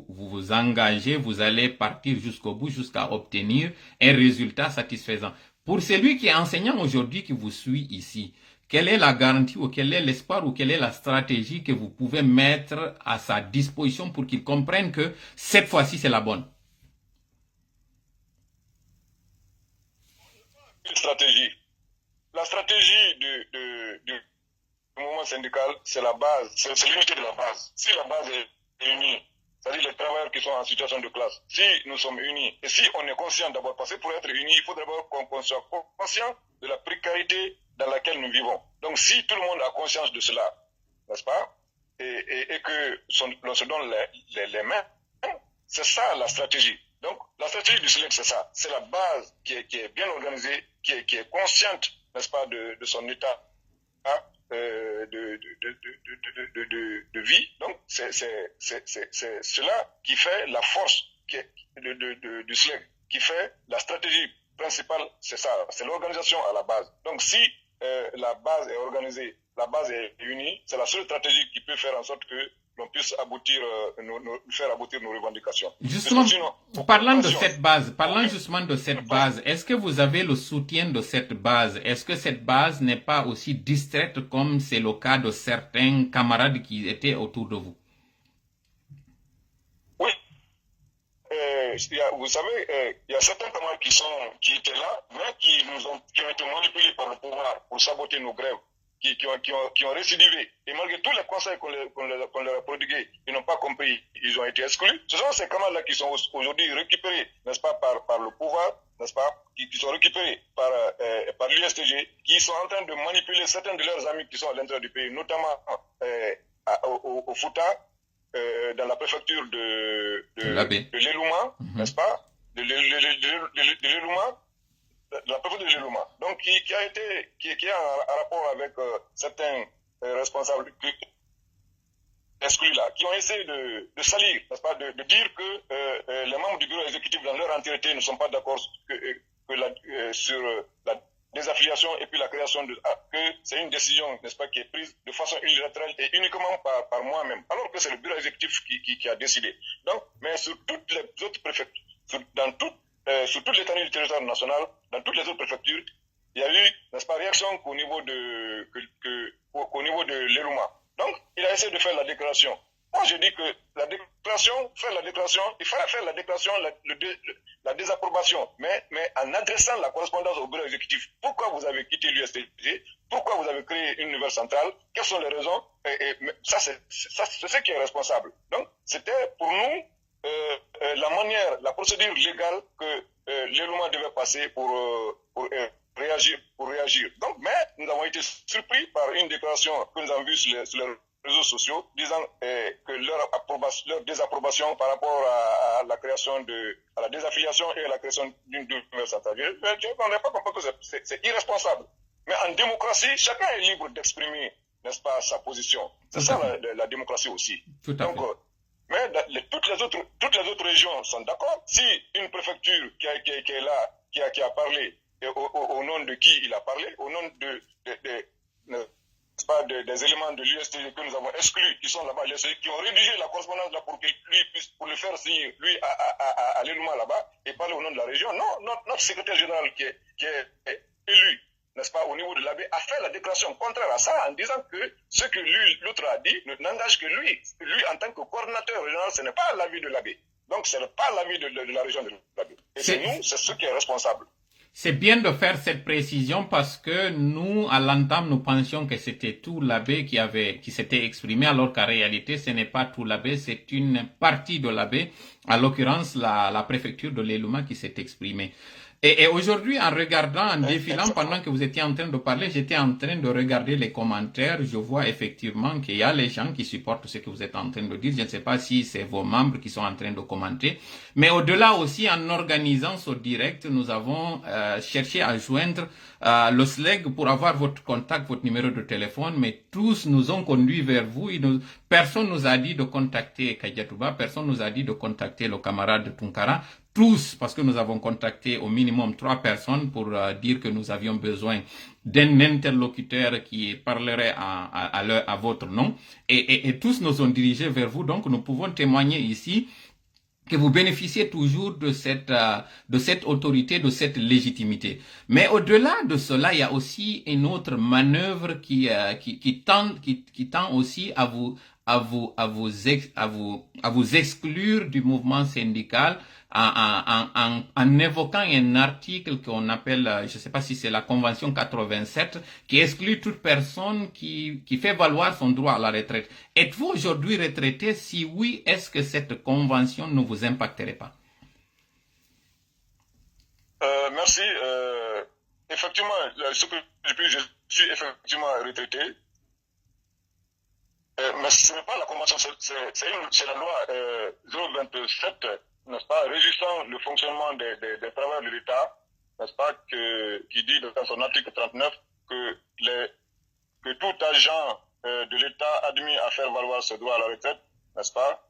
vous engagez, vous allez partir jusqu'au bout, jusqu'à obtenir un résultat satisfaisant. Pour celui qui est enseignant aujourd'hui qui vous suit ici, quelle est la garantie ou quel est l'espoir ou quelle est la stratégie que vous pouvez mettre à sa disposition pour qu'il comprenne que cette fois-ci c'est la bonne? La stratégie du mouvement syndical, c'est la base, c'est l'unité de la base. Si la base est unie, c'est-à-dire les travailleurs qui sont en situation de classe, si nous sommes unis, et si on est conscient d'abord, parce que pour être unis, il faut d'abord qu'on soit conscient de la précarité dans laquelle nous vivons. Donc si tout le monde a conscience de cela, n'est-ce pas, et que l'on se donne les mains, c'est ça la stratégie. Donc la stratégie du SLEC, c'est ça, c'est la base qui est bien organisée, qui est consciente, n'est-ce pas, de son état de vie. Donc c'est cela qui fait la force du SLEC, qui fait la stratégie principale, c'est ça, c'est l'organisation à la base. Donc si la base est organisée, la base est unie, c'est la seule stratégie qui peut faire en sorte que l'on puisse aboutir, faire aboutir nos revendications. Justement, parlant justement de cette base, est-ce que vous avez le soutien de cette base? Est-ce que cette base n'est pas aussi distraite comme c'est le cas de certains camarades qui étaient autour de vous? Oui. Vous savez, il y a certains camarades qui étaient là, mais qui ont été manipulés par le pouvoir pour saboter nos grèves. qui ont récidivé, et malgré tous les conseils qu'on leur a prodigués, ils n'ont pas compris, ils ont été exclus. Ce sont ces camarades-là qui sont aujourd'hui récupérés, n'est-ce pas, par le pouvoir, n'est-ce pas, qui sont récupérés par l'USTG, qui sont en train de manipuler certains de leurs amis qui sont à l'intérieur du pays, notamment au Fouta, dans la préfecture de l'Elouma, n'est-ce pas, de l'Elouma, la préfecture de l'Elouma, donc qui est en rapport avec certains responsables exclus là, qui ont essayé de salir, n'est-ce pas, de dire que les membres du bureau exécutif dans leur entièreté ne sont pas d'accord sur la désaffiliation et puis la création que c'est une décision, n'est-ce pas, qui est prise de façon unilatérale et uniquement par moi-même, alors que c'est le bureau exécutif qui a décidé. Donc, mais sur toutes les autres préfectures, sur toute l'étendue du territoire national, dans toutes les autres préfectures, il y a eu, n'est-ce pas, réaction qu'au niveau de l'Elouma. Donc, il a essayé de faire la déclaration. Moi, je dis que il fallait faire la déclaration, la désapprobation, mais en adressant la correspondance au bureau exécutif. Pourquoi vous avez quitté l'USTG? Pourquoi vous avez créé une nouvelle centrale? Quelles sont les raisons? Ça, c'est ce qui est responsable. Donc, c'était pour nous la procédure légale que l'Elouma devait passer pour réagir. Donc, mais nous avons été surpris par une déclaration que nous avons vue sur les réseaux sociaux disant que leur désapprobation par rapport à la création à la désaffiliation et à la création d'une nouvelle centrale. Je n'ai pas compris que c'est irresponsable. Mais en démocratie, chacun est libre d'exprimer, n'est-ce pas, sa position. C'est ça la démocratie aussi. Tout à fait. Mais toutes les autres régions sont d'accord. Si une préfecture qui est là, qui a parlé, et au nom de qui il a parlé, au nom des éléments de l'USTG que nous avons exclus, qui sont là-bas, qui ont rédigé la correspondance là pour le faire signer, lui, à l'Elouma là-bas, et parler au nom de la région. Non, notre secrétaire général qui est élu, n'est-ce pas, au niveau de l'AB, a fait la déclaration contraire à ça en disant que ce que l'autre a dit n'engage que lui. Lui, en tant que coordinateur régional, ce n'est pas l'avis de l'AB. Donc, ce n'est pas l'avis de la région de l'AB. Et c'est ce qui est responsable. C'est bien de faire cette précision parce que nous, à l'entame, nous pensions que c'était tout l'abbé qui s'était exprimé, alors qu'en réalité, ce n'est pas tout l'abbé, c'est une partie de l'abbé, à l'occurrence la préfecture de l'Elouma qui s'est exprimée. Et aujourd'hui, en regardant, en défilant, pendant que vous étiez en train de parler, j'étais en train de regarder les commentaires. Je vois effectivement qu'il y a les gens qui supportent ce que vous êtes en train de dire. Je ne sais pas si c'est vos membres qui sont en train de commenter. Mais au-delà aussi, en organisant ce direct, nous avons cherché à joindre le SLEG pour avoir votre contact, votre numéro de téléphone. Mais tous nous ont conduits vers vous. Personne nous a dit de contacter Kadiatouba. Personne nous a dit de contacter le camarade de Tunkara. Tous, parce que nous avons contacté au minimum 3 personnes pour dire que nous avions besoin d'un interlocuteur qui parlerait à votre nom. Et tous nous ont dirigés vers vous. Donc, nous pouvons témoigner ici que vous bénéficiez toujours de cette autorité, de cette légitimité. Mais au-delà de cela, il y a aussi une autre manœuvre qui tend aussi à vous exclure du mouvement syndical en évoquant un article qu'on appelle, je ne sais pas si c'est la Convention 87, qui exclut toute personne qui fait valoir son droit à la retraite. Êtes-vous aujourd'hui retraité? Si oui, est-ce que cette convention ne vous impacterait pas? Merci. Effectivement, je suis effectivement retraité. Mais ce n'est pas la convention, c'est la loi 027, n'est-ce pas, régissant le fonctionnement des travailleurs de l'État, n'est-ce pas, qui dit dans son article 39 que tout agent de l'État admis à faire valoir ses droits à la retraite, n'est-ce pas,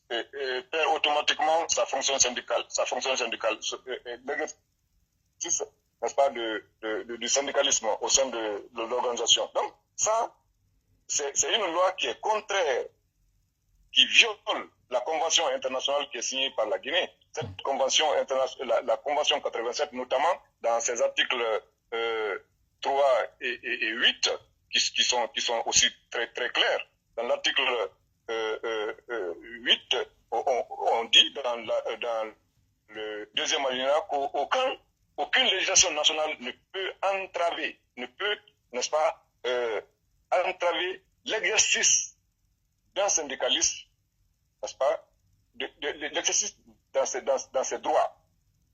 perd automatiquement sa fonction syndicale, n'est-ce pas, du syndicalisme au sein de l'organisation. Donc, ça, c'est une loi qui est contraire, qui viole la convention internationale qui est signée par la Guinée. Cette convention internationale, la convention 87, notamment dans ses articles 3 et 8, qui sont aussi très, très clairs. Dans l'article 8, on dit dans le deuxième alinéa qu'aucune législation nationale ne peut entraver, n'est-ce pas, entraver l'exercice d'un syndicaliste, n'est-ce pas, l'exercice dans ses droits,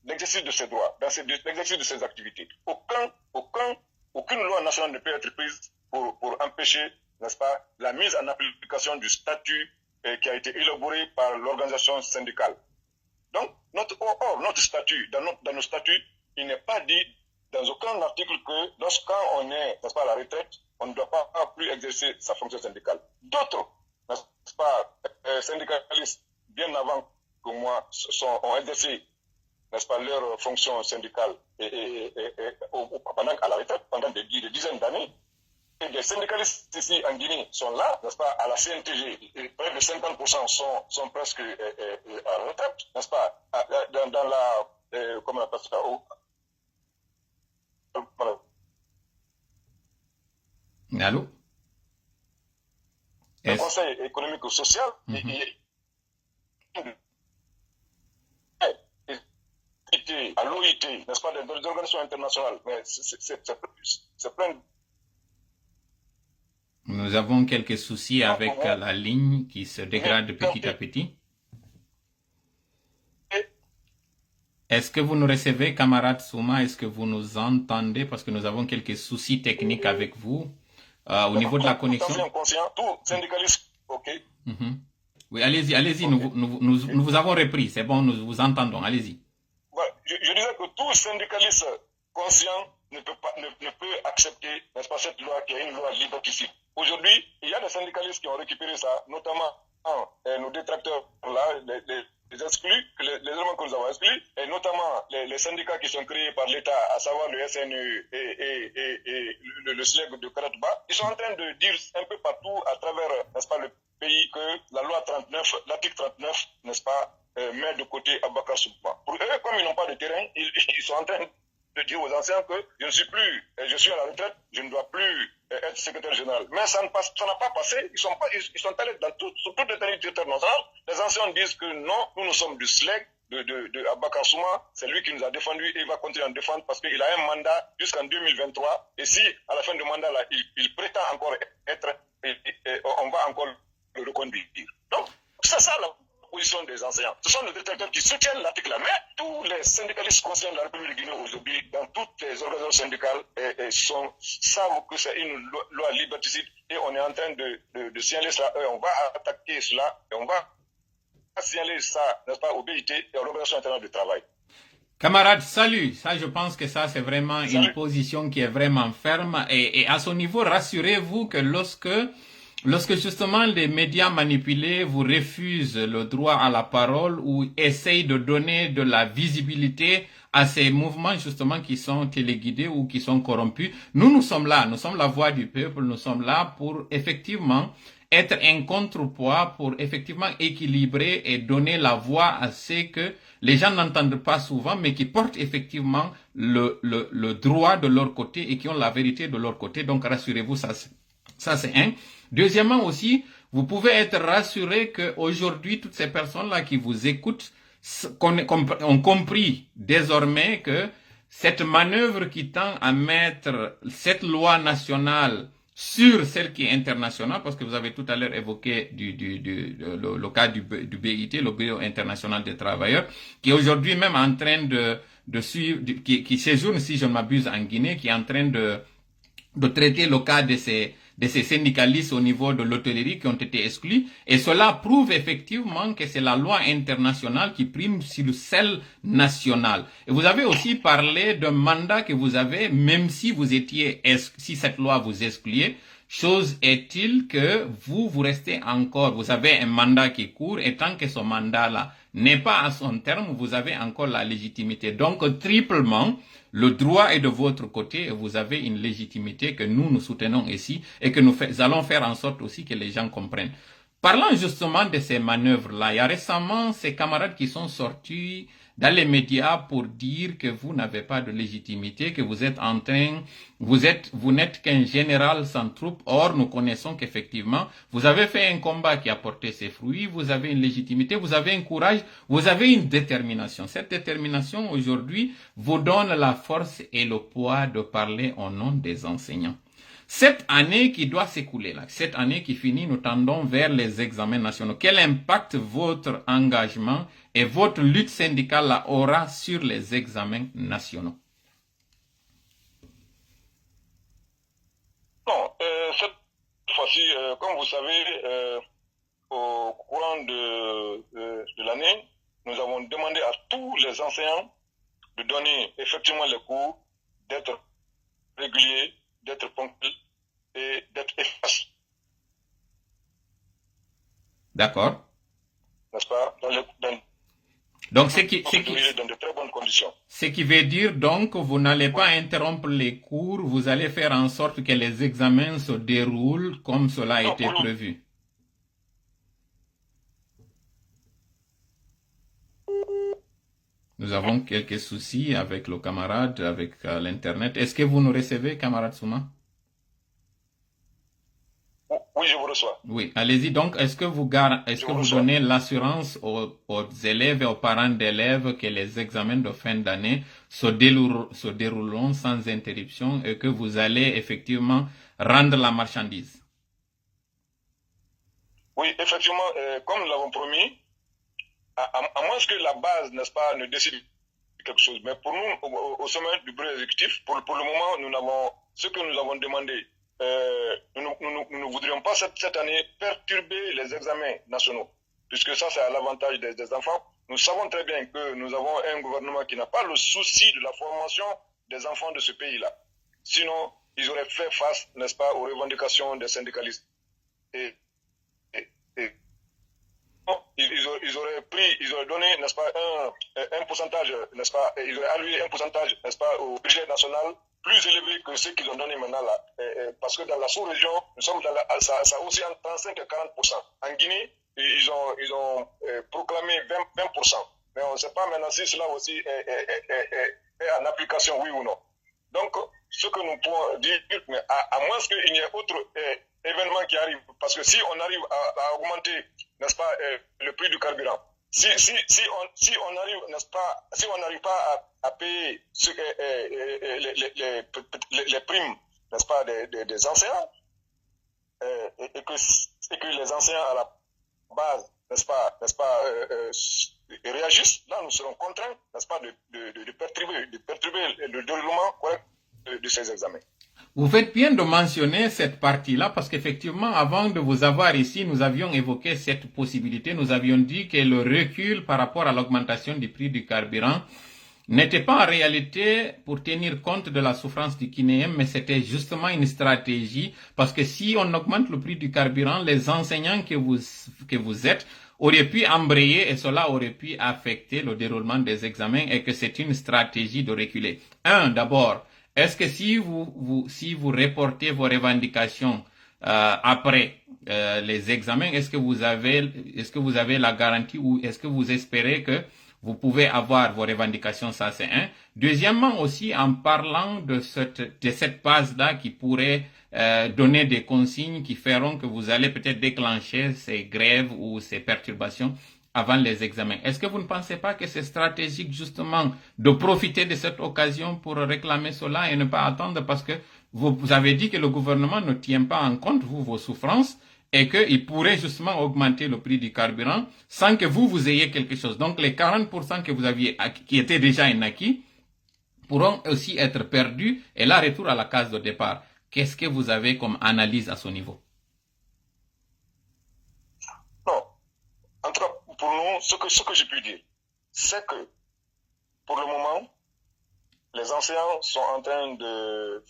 l'exercice de ses droits, dans l'exercice de ses activités. Aucune loi nationale ne peut être prise pour empêcher, n'est-ce pas, la mise en application du statut qui a été élaboré par l'organisation syndicale. Donc, notre statut, dans nos statuts, il n'est pas dit dans aucun article que lorsqu'on est, n'est-ce pas, à la retraite, on ne doit pas plus exercer sa fonction syndicale. D'autres, n'est-ce pas, syndicalistes, bien avant que moi, ont exercé, n'est-ce pas, leur fonction syndicale pendant à la retraite, pendant des dizaines d'années. Et les syndicalistes ici en Guinée sont là, n'est-ce pas, à la CNTG. Et près de 50% sont presque à la retraite, n'est-ce pas, dans la, comment on appelle ça, Allô? Le Conseil économique et social, à l'OIT, n'est-ce pas, dans les organisations internationales, mais c'est plein. Nous avons quelques soucis avec la ligne qui se dégrade petit à petit. Est-ce que vous nous recevez, camarade Souma? Est-ce que vous nous entendez? Parce que nous avons quelques soucis techniques avec vous au niveau de la connexion. Tout syndicaliste, ok. Oui, allez-y, nous vous avons repris. C'est bon, nous vous entendons. Allez-y. Je disais que tout syndicaliste conscient ne peut accepter, n'est-ce pas, cette loi qui est une loi liberticide. Aujourd'hui, il y a des syndicalistes qui ont récupéré ça, notamment nos détracteurs là, les exclus, les éléments que nous avons exclus, et notamment les syndicats qui sont créés par l'État, à savoir le SNE et le SLEG de Karatouba, ils sont en train de dire un peu partout à travers, n'est-ce pas, le pays que la loi 39, l'article 39, n'est-ce pas, met de côté Abakar Souma. Pour eux, comme ils n'ont pas de terrain, ils sont en train de dire aux anciens que je je suis à la retraite, je ne dois plus être secrétaire général. Mais ça n'a pas passé. Ils sont allés sur toutes les territoires nationales. Les anciens disent que non, nous sommes du SLEG, de Abakar Souma. C'est lui qui nous a défendu et il va continuer à nous défendre parce qu'il a un mandat jusqu'en 2023. Et si, à la fin du mandat, là, il prétend encore être, on va encore le reconduire. Donc, c'est ça la position des enseignants. Ce sont les détracteurs qui soutiennent l'article. Mais tous les syndicalistes conscients de la République de Guinée aujourd'hui, dans toutes les organisations syndicales, savent que c'est une loi liberticide et on est en train de signaler ça. On va attaquer cela et on va signaler ça, n'est-ce pas, au BIT et aux organisations internationales du travail. Camarades, salut. Ça, je pense que ça, c'est vraiment une position qui est vraiment ferme. Et à ce niveau, rassurez-vous que lorsque justement les médias manipulés vous refusent le droit à la parole ou essayent de donner de la visibilité à ces mouvements justement qui sont téléguidés ou qui sont corrompus, nous sommes là, nous sommes la voix du peuple, nous sommes là pour effectivement être un contrepoids, pour effectivement équilibrer et donner la voix à ceux que les gens n'entendent pas souvent, mais qui portent effectivement le droit de leur côté et qui ont la vérité de leur côté. Donc rassurez-vous, ça c'est un. Deuxièmement aussi, vous pouvez être rassuré que aujourd'hui toutes ces personnes-là qui vous écoutent ont compris désormais que cette manœuvre qui tend à mettre cette loi nationale sur celle qui est internationale, parce que vous avez tout à l'heure évoqué le cas du BIT, le Bureau international des travailleurs, qui est aujourd'hui même en train de suivre, qui séjourne, si je ne m'abuse, en Guinée, qui est en train de traiter le cas de ces syndicalistes au niveau de l'hôtellerie qui ont été exclus. Et cela prouve effectivement que c'est la loi internationale qui prime sur celle nationale. Et vous avez aussi parlé d'un mandat que vous avez, même si si cette loi vous excluait. Chose est-il que vous restez encore, vous avez un mandat qui court et tant que ce mandat-là n'est pas à son terme, vous avez encore la légitimité. Donc, triplement, le droit est de votre côté et vous avez une légitimité que nous soutenons ici et que nous allons faire en sorte aussi que les gens comprennent. Parlant justement de ces manœuvres-là, il y a récemment ces camarades qui sont sortis dans les médias pour dire que vous n'avez pas de légitimité, que vous n'êtes qu'un général sans troupes. Or, nous connaissons qu'effectivement, vous avez fait un combat qui a porté ses fruits, vous avez une légitimité, vous avez un courage, vous avez une détermination. Cette détermination, aujourd'hui, vous donne la force et le poids de parler au nom des enseignants. Cette année qui doit s'écouler, là, cette année qui finit, nous tendons vers les examens nationaux. Quel impact votre engagement et votre lutte syndicale là, aura sur les examens nationaux? Non, cette fois-ci, comme vous savez, au courant de l'année, nous avons demandé à tous les enseignants de donner effectivement les cours, d'être réguliers, d'être ponctuels et d'être efficaces. D'accord. N'est-ce pas? Donc, dans de très bonnes conditions. Ce qui veut dire donc que vous n'allez pas interrompre les cours, vous allez faire en sorte que les examens se déroulent comme cela a été prévu. Nous avons quelques soucis avec le camarade, avec l'Internet. Est-ce que vous nous recevez, camarade Souma? Oui, je vous reçois. Oui, allez-y. Donc, est-ce que vous donnez l'assurance aux élèves et aux parents d'élèves que les examens de fin d'année se dérouleront sans interruption et que vous allez effectivement rendre la marchandise? Oui, effectivement, comme nous l'avons promis, à moins que la base, n'est-ce pas, ne décide quelque chose. Mais pour nous, au sommet du bureau exécutif, pour le moment, ce que nous avons demandé, nous ne voudrions pas cette année perturber les examens nationaux, puisque ça, c'est à l'avantage des enfants. Nous savons très bien que nous avons un gouvernement qui n'a pas le souci de la formation des enfants de ce pays-là. Sinon, ils auraient fait face, n'est-ce pas, aux revendications des syndicalistes. Ils auraient donné, n'est-ce pas, un pourcentage, n'est-ce pas, ils auraient alloué un pourcentage, n'est-ce pas, au budget national plus élevé que ce qu'ils ont donné maintenant là. Parce que dans la sous-région, nous sommes ça aussi en 35 et 40%. En Guinée, ils ont proclamé 20%. Mais on ne sait pas maintenant si cela aussi est en application, oui ou non. Donc, ce que nous pouvons dire, mais à moins qu'il n'y ait autre événement qui arrive, parce que si on arrive à augmenter, n'est-ce pas, le prix du carburant, si on arrive, n'est-ce pas, si on n'arrive pas à payer les primes, n'est-ce pas, des enseignants, et que les enseignants à la base, n'est-ce pas, réagissent, là nous serons contraints, n'est-ce pas, de perturber le déroulement correct de ces examens. Vous faites bien de mentionner cette partie-là parce qu'effectivement, avant de vous avoir ici, nous avions évoqué cette possibilité. Nous avions dit que le recul par rapport à l'augmentation du prix du carburant n'était pas en réalité pour tenir compte de la souffrance du Guinéen, mais c'était justement une stratégie parce que si on augmente le prix du carburant, les enseignants que vous êtes auraient pu embrayer et cela aurait pu affecter le déroulement des examens et que c'est une stratégie de reculer. D'abord, est-ce que si vous reportez vos revendications après les examens, est-ce que vous avez la garantie ou est-ce que vous espérez que vous pouvez avoir vos revendications? Ça, c'est un. Deuxièmement, aussi, en parlant de cette base-là qui pourrait donner des consignes qui feront que vous allez peut-être déclencher ces grèves ou ces perturbations avant les examens. Est-ce que vous ne pensez pas que c'est stratégique justement de profiter de cette occasion pour réclamer cela et ne pas attendre parce que vous avez dit que le gouvernement ne tient pas en compte vos souffrances et qu'il pourrait justement augmenter le prix du carburant sans que vous ayez quelque chose. Donc les 40% que vous aviez qui étaient déjà un acquis pourront aussi être perdus et là retour à la case de départ. Qu'est-ce que vous avez comme analyse à ce niveau? Non. En tout cas, pour nous, ce que j'ai pu dire, c'est que pour le moment, les enseignants sont en train de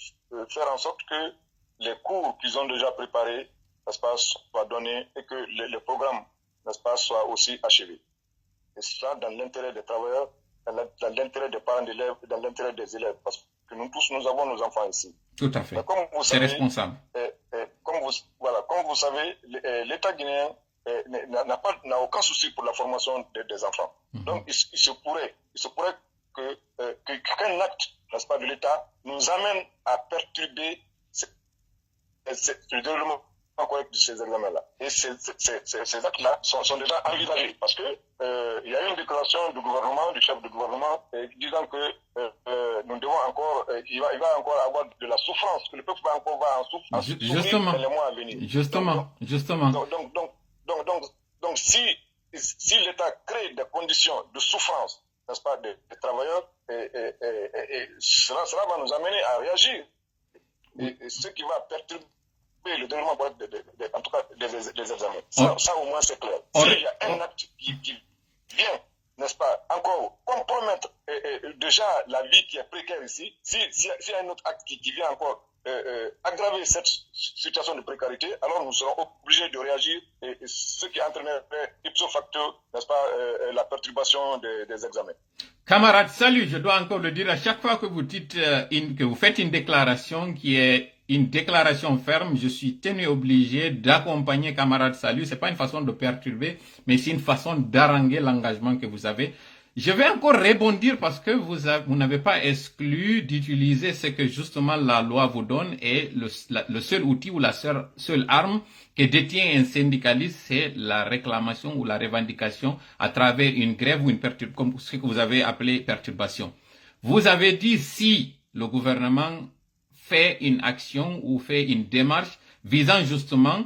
faire en sorte que les cours qu'ils ont déjà préparés, n'est-ce pas, soient donnés et que les programmes, n'est-ce pas, soient aussi achevés. Et cela dans l'intérêt des travailleurs, dans l'intérêt des parents d'élèves, dans l'intérêt des élèves, parce que nous tous, nous avons nos enfants ici. Tout à fait. C'est responsable. Comme vous savez, l'État guinéen n'a aucun souci pour la formation des enfants. Donc, il se pourrait qu'un acte, n'est-ce pas, de l'État nous amène à perturber le déroulement correct de ces examens-là. Et ces actes-là sont déjà envisagés parce que il y a une déclaration du gouvernement, du chef du gouvernement, temps disant que nous devons encore, il va encore avoir de la souffrance, que le peuple va encore en souffrir dans les mois à venir. Justement. Donc si l'État crée des conditions de souffrance, n'est-ce pas, des travailleurs, cela va nous amener à réagir. Et ce qui va perturber le déroulement en tout cas des examens. Ça au moins c'est clair. S'il y a un acte qui vient, n'est-ce pas, encore compromettre déjà la vie qui est précaire ici, s'il y a un autre acte qui vient encore aggraver cette situation de précarité, alors nous serons obligés de réagir, et ce qui entraînerait ipso facto, n'est-ce pas, la perturbation des examens. Camarade, salut, je dois encore le dire, à chaque fois que vous dites que vous faites une déclaration qui est une déclaration ferme, je suis tenu obligé d'accompagner camarade Salut. C'est pas une façon de perturber, mais c'est une façon d'arranger l'engagement que vous avez. Je vais encore rebondir parce que vous n'avez pas exclu d'utiliser ce que justement la loi vous donne, et le seul outil ou la seule arme que détient un syndicaliste, c'est la réclamation ou la revendication à travers une grève ou une perturbation, comme ce que vous avez appelé perturbation. Vous avez dit si le gouvernement fait une action ou fait une démarche visant justement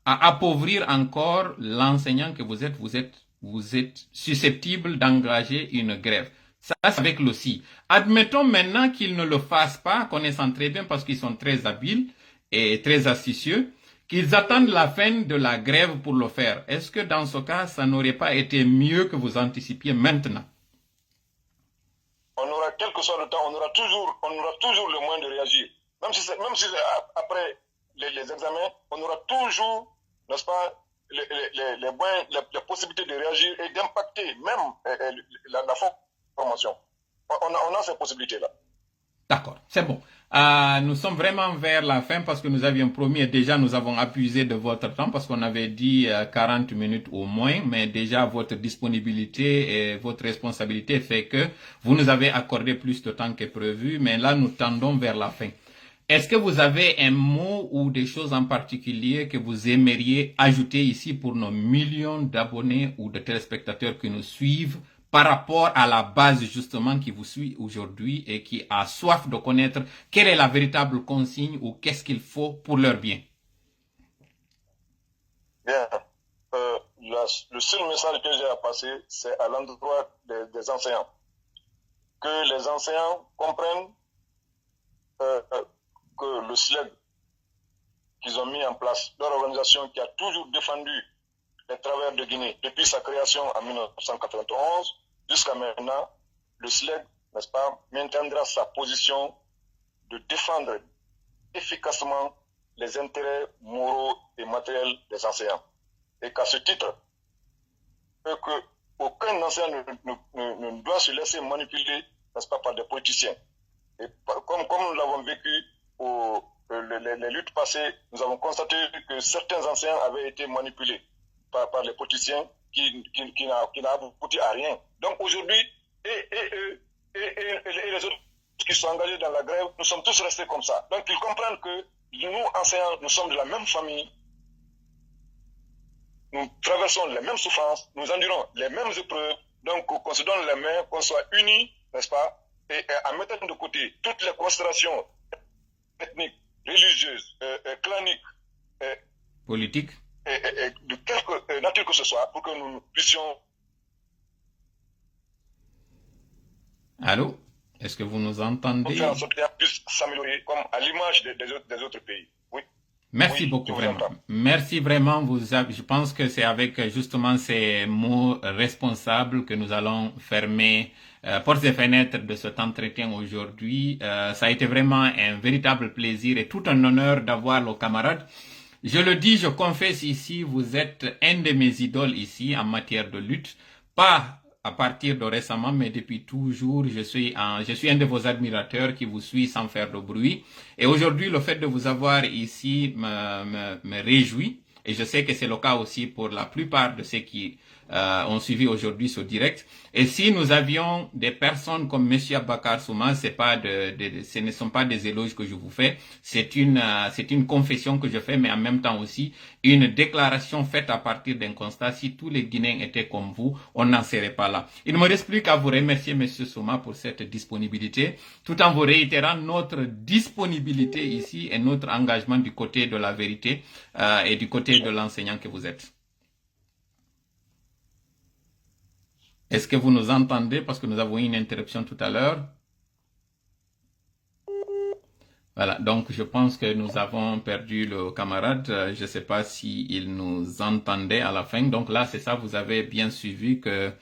à appauvrir encore l'enseignant que vous êtes susceptible d'engager une grève. Ça, c'est avec l'OSI. Admettons maintenant qu'ils ne le fassent pas, connaissant très bien parce qu'ils sont très habiles et très astucieux, qu'ils attendent la fin de la grève pour le faire. Est-ce que dans ce cas, ça n'aurait pas été mieux que vous anticipiez maintenant? On aura, quel que soit le temps, on aura toujours le moyen de réagir. Même si après les examens, on aura toujours, n'est-ce pas, les possibilités de réagir et d'impacter même la formation. On a ces possibilités-là. D'accord, c'est bon. Nous sommes vraiment vers la fin parce que nous avions promis, et déjà nous avons abusé de votre temps parce qu'on avait dit 40 minutes au moins, mais déjà votre disponibilité et votre responsabilité fait que vous nous avez accordé plus de temps que prévu, mais là nous tendons vers la fin. Est-ce que vous avez un mot ou des choses en particulier que vous aimeriez ajouter ici pour nos millions d'abonnés ou de téléspectateurs qui nous suivent par rapport à la base justement qui vous suit aujourd'hui et qui a soif de connaître quelle est la véritable consigne ou qu'est-ce qu'il faut pour leur bien? Bien. Le seul message que j'ai à passer, c'est à l'endroit des enseignants. Que les enseignants comprennent que le SLEG qu'ils ont mis en place, leur organisation qui a toujours défendu les travailleurs de Guinée depuis sa création en 1991 jusqu'à maintenant, le SLEG, n'est-ce pas, maintiendra sa position de défendre efficacement les intérêts moraux et matériels des enseignants. Et qu'à ce titre, aucun enseignant ne doit se laisser manipuler, n'est-ce pas, par des politiciens. Et comme nous l'avons vécu les luttes passées, nous avons constaté que certains enseignants avaient été manipulés par les politiciens qui n'a abouti à rien. Donc aujourd'hui, et les autres qui sont engagés dans la grève, nous sommes tous restés comme ça. Donc ils comprennent que nous, enseignants, nous sommes de la même famille, nous traversons les mêmes souffrances, nous endurons les mêmes épreuves, donc qu'on se donne les mains, qu'on soit unis, n'est-ce pas, et en mettant de côté toutes les considérations ethniques, religieuses, claniques, politiques, de quelque nature que ce soit, pour que nous puissions... Allô? Est-ce que vous nous entendez? Faire en sorte qu'on puisse s'améliorer comme à l'image des autres pays. Oui. Merci beaucoup, vraiment. Merci vraiment. Je pense que c'est avec justement ces mots responsables que nous allons fermer portes et fenêtres de cet entretien aujourd'hui. Ça a été vraiment un véritable plaisir et tout un honneur d'avoir nos camarades. Je le dis, je confesse ici, vous êtes un de mes idoles ici en matière de lutte. Pas à partir de récemment, mais depuis toujours, je suis un de vos admirateurs qui vous suit sans faire de bruit. Et aujourd'hui, le fait de vous avoir ici me réjouit. Et je sais que c'est le cas aussi pour la plupart de ceux qui ont suivi aujourd'hui ce direct. Et si nous avions des personnes comme Monsieur Abakar Souma, ce ne sont pas des éloges que je vous fais, c'est une confession que je fais, mais en même temps aussi une déclaration faite à partir d'un constat. Si tous les Guinéens étaient comme vous, on n'en serait pas là. Il ne me reste plus qu'à vous remercier, Monsieur Souma, pour cette disponibilité, tout en vous réitérant notre disponibilité ici et notre engagement du côté de la vérité et du côté de l'enseignant que vous êtes. Est-ce que vous nous entendez? Parce que nous avons eu une interruption tout à l'heure. Voilà, donc je pense que nous avons perdu le camarade. Je ne sais pas s'il nous entendait à la fin. Donc là, c'est ça, vous avez bien suivi que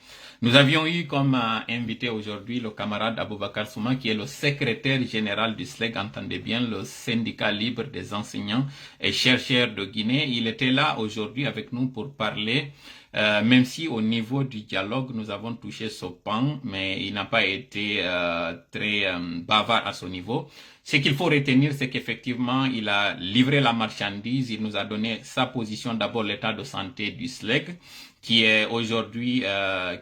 nous avions eu comme invité aujourd'hui le camarade Aboubakar Souma, qui est le secrétaire général du SLEG, entendez bien, le syndicat libre des enseignants et chercheurs de Guinée. Il était là aujourd'hui avec nous pour parler. Même si au niveau du dialogue, nous avons touché ce pan, mais il n'a pas été très bavard à ce niveau. Ce qu'il faut retenir, c'est qu'effectivement, il a livré la marchandise, il nous a donné sa position, d'abord l'état de santé du SLEG, qui est aujourd'hui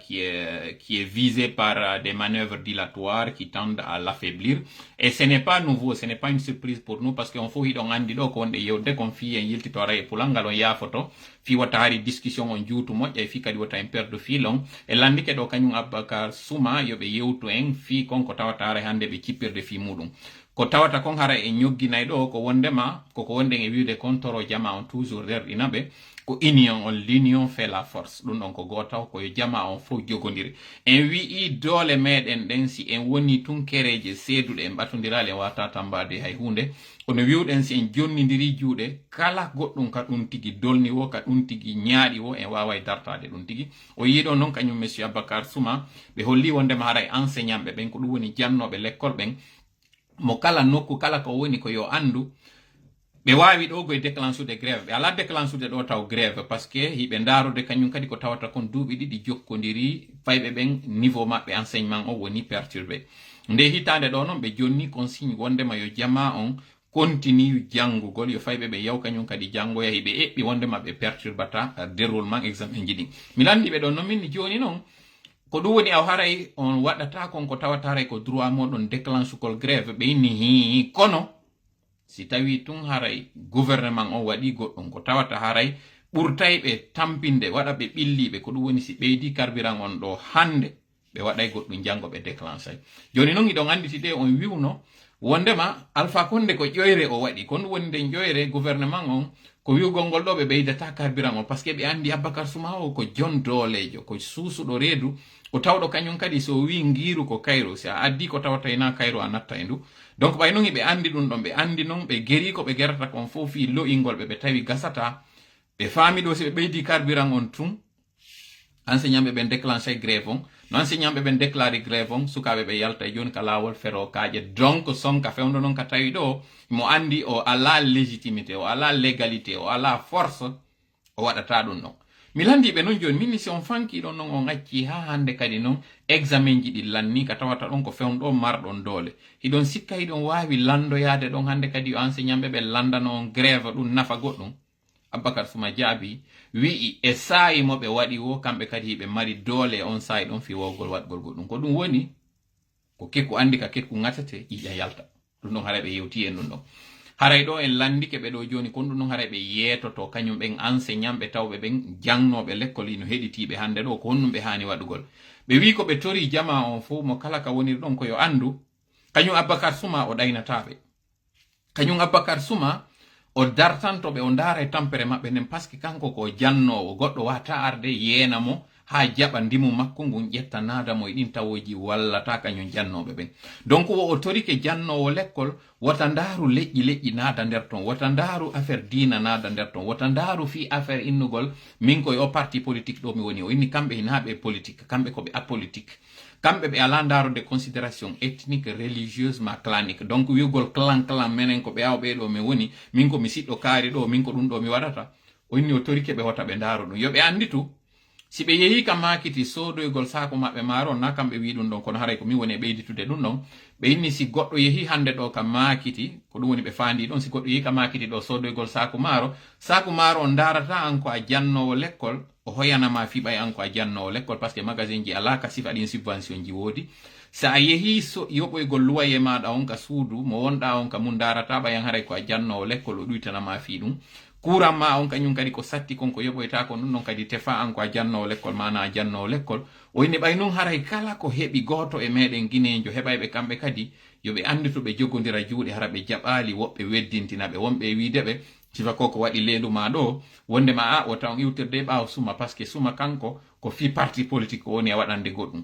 qui est visé par des manœuvres dilatoires qui tendent à l'affaiblir. Et ce n'est pas nouveau, ce n'est pas une surprise pour nous, parce qu'on faut y andi do ko nde yewde kon fi en yiltitore e pulangal on ya photo fi wata hari discussion on juutu moƴƴa e fi kadi wata en perde fil on e landike ɗo kañum Abakar Souma yoɓe yewtu en fi kon ko tawata hara hande ɓe cippirde fi muɗum ko tawata kon hara e ñogginay ɗo ko wondema koko wonden e wiide kon toro jama on toujours derɗinaɓe ko union on l'union fait la force ɗum ɗon ko gotaw koye jama on fof jogodiri en wi'i doole meɗen ɗen si en woni tun kereje seeduɗe en ɓatodirali en wata tambade hay hunde kono wiwɗen si en jonnidiri juuɗe kala goɗɗum ka ɗum tigi dolni wo ka ɗum tigi ñaaɗi wo en wawa dartade ɗum tigi o yiɗo noon kañum monsieur Abakar Souma ɓe holli wondema haray enseignant ɓe ɓen ko ɗum woni jannoɓe l'école ɓen mo kala nokku kala ko woni ko yo andu ɓe wawi ɗo koye déclenchude grève ɓe ala déclenchude ɗo taw grève par ce que hiɓe ndarude kañum kadi ko tawata kon duuɓi ɗiɗi jokkodiri fayɓe ɓen niveau maɓɓe enseignement o woni perturbé nde hitande ɗo noon ɓe jonni consigne wondema yo jama on continue janngugol yo fayɓe ɓe yaw kañum kadi janngoya hiɓe eɓɓi wondema ɓe perturbata déroulement examen ji ɗin mi landi ɓe ɗon noon min joni noon ko ɗum woni aw haray on waɗata kon ko tawata haray ko droit moɗon déclenchugol grève ɓe inni hi kono si tawi tun haray gouvernement on waɗi goɗɗum ko tawata haray ɓurtay ɓe tampinde waɗa ɓe ɓilliɓe ko ɗum woni si ɓeydi carburant on ɗo hande ɓe waɗay goɗɗum janngo ɓe déclenchey joni noon iɗon anditi de on wiwno wondema Alpha Condé ko ƴoyre o waɗi kon ɗum woni nden ƴoyre gouvernement on ko wiwgol ngol ɗo ɓe ɓeydata carburant on par ce que ɓe andi Abakar Souma o ko jon doolejo ko suusuɗo reedu ko tawɗo kañum kadi so wi ngiru ko kayro si a addi ko tawata ina kayro a natta e ndu donc ɓay noon ɓe andi ɗum ɗon ɓe andi noon ɓe geri ko ɓe gerata kon fof fi lo'ingol ɓe tawi gasata ɓe faami ɗo si ɓe ɓeydi carburant on tun enseignant ɓe ɓen déclenché grève on no enseignant ɓe ɓen déclaré grève on sukaɓe ɓe yalta e joni ka lawol fero kaaƴe donc sonka fewdo noon ka tawi ɗo mo andi o ala légitimité o ala légalité o ala force o waɗata ɗum ɗon mi landiɓe noon joni min si on fanki ɗon noon on acci ha hande kadi noon examen ji ɗi lanni ka tawata ɗon ko fewɗo marɗon doole hiɗon sikka hiɗon wawi landoyade ɗon hande kadi yo enseignant ɓe ɓe landano on grève ɗum nafa goɗɗum Abakar Souma jaabi wi'i e saayi mo ɓe waɗi wo kamɓe kadi ɓe mari doole on saayi ɗon fi wawgol waɗgol goɗɗum ko ɗum woni ko kekku andi ka kekku ŋatete ƴiƴa yalta ɗum ɗon haray ɓe yewti en ɗum ɗon haray ɗo en landike ɓe ɗo joni kon ɗum ɗon haray ɓe yeetoto kañum ɓen enseignant ɓe tawɓe ɓen jangnoɓe l'école ino heɗitiɓe hande ɗo ko honɗum ɓe hani waɗugol ɓe wi ko ɓe tori jama on fo mo kala ka woniri ɗon koyo andu kañum Abakar Souma o ɗaynataɓe kañum Abakar Souma o dartantoɓe o ndaara e tampere maɓɓe nden par ce que kanko ko jannowo goɗɗo wata arde yeena mo ha jaɓa ndimu makko ngun ƴetta naadamo e ɗin tawoji wallata kañum jannoɓe ɓen donc wo o torike jannowo l'école wota ndaaru leƴƴi naada nder ton wota ndaaru affaire diina naada nder ton wota ndaaru fi affaire innugol min koye o parti politique ɗo mi woni o inni kamɓe hinaɓe politique kamɓe koɓe apolitique kamɓe ɓe ala ndarude considération ethnique religieuse ma clanique donc wiwgol clan menen ko ɓe awɓe ɗo mi woni min ko mi siɗɗo kaari ɗo min ko ɗum ɗo mi waɗata o inni o torike ɓe hota ɓe ndaru ɗum yoɓe anditu si ɓe yehi ka makiti sodoygol saako maɓɓe maaro na kamɓe wi ɗum ɗon kono haray ko min woni e ɓeyditude ɗum ɗon ɓe inni si goɗɗo yehi hande ɗo ka makiti ko ɗum woni ɓe faandi ɗon si goɗɗo yehi ka makiti ɗo sodoygol saako maaro o darata an ko a jannowo l'école o hoyanama fiɓay an ko a jannowo l'école par ce que magasin ji ala ka sifa ɗin subvention ji woodi sa a yeehi yoɓoygol luwaye maɗa on ka suudu mo wonɗa on ka mum darata ɓayan haray ko a jannowo l'école o ɗuytanama fi ɗum courant ma on kañum kadi ko satti kon ko yoɓoyta ko ɗum ɗon kadi tefa an ko a jannowo l'école mana a jannowo l'école o ine ɓay nun haray kala ko heɓi goto e meɗen guinejo heɓayɓe kamɓe kadi yoɓe andi to ɓe jogodira juuɗe hara ɓe jaɓali woɓɓe weddintinaɓe wonɓe wideɓe sifa ko waɗi leydu ma ɗo wondema a o taw iwtirde ɓawo suma par ce que suma kanko ko fi parti politique o woni a waɗande goɗɗum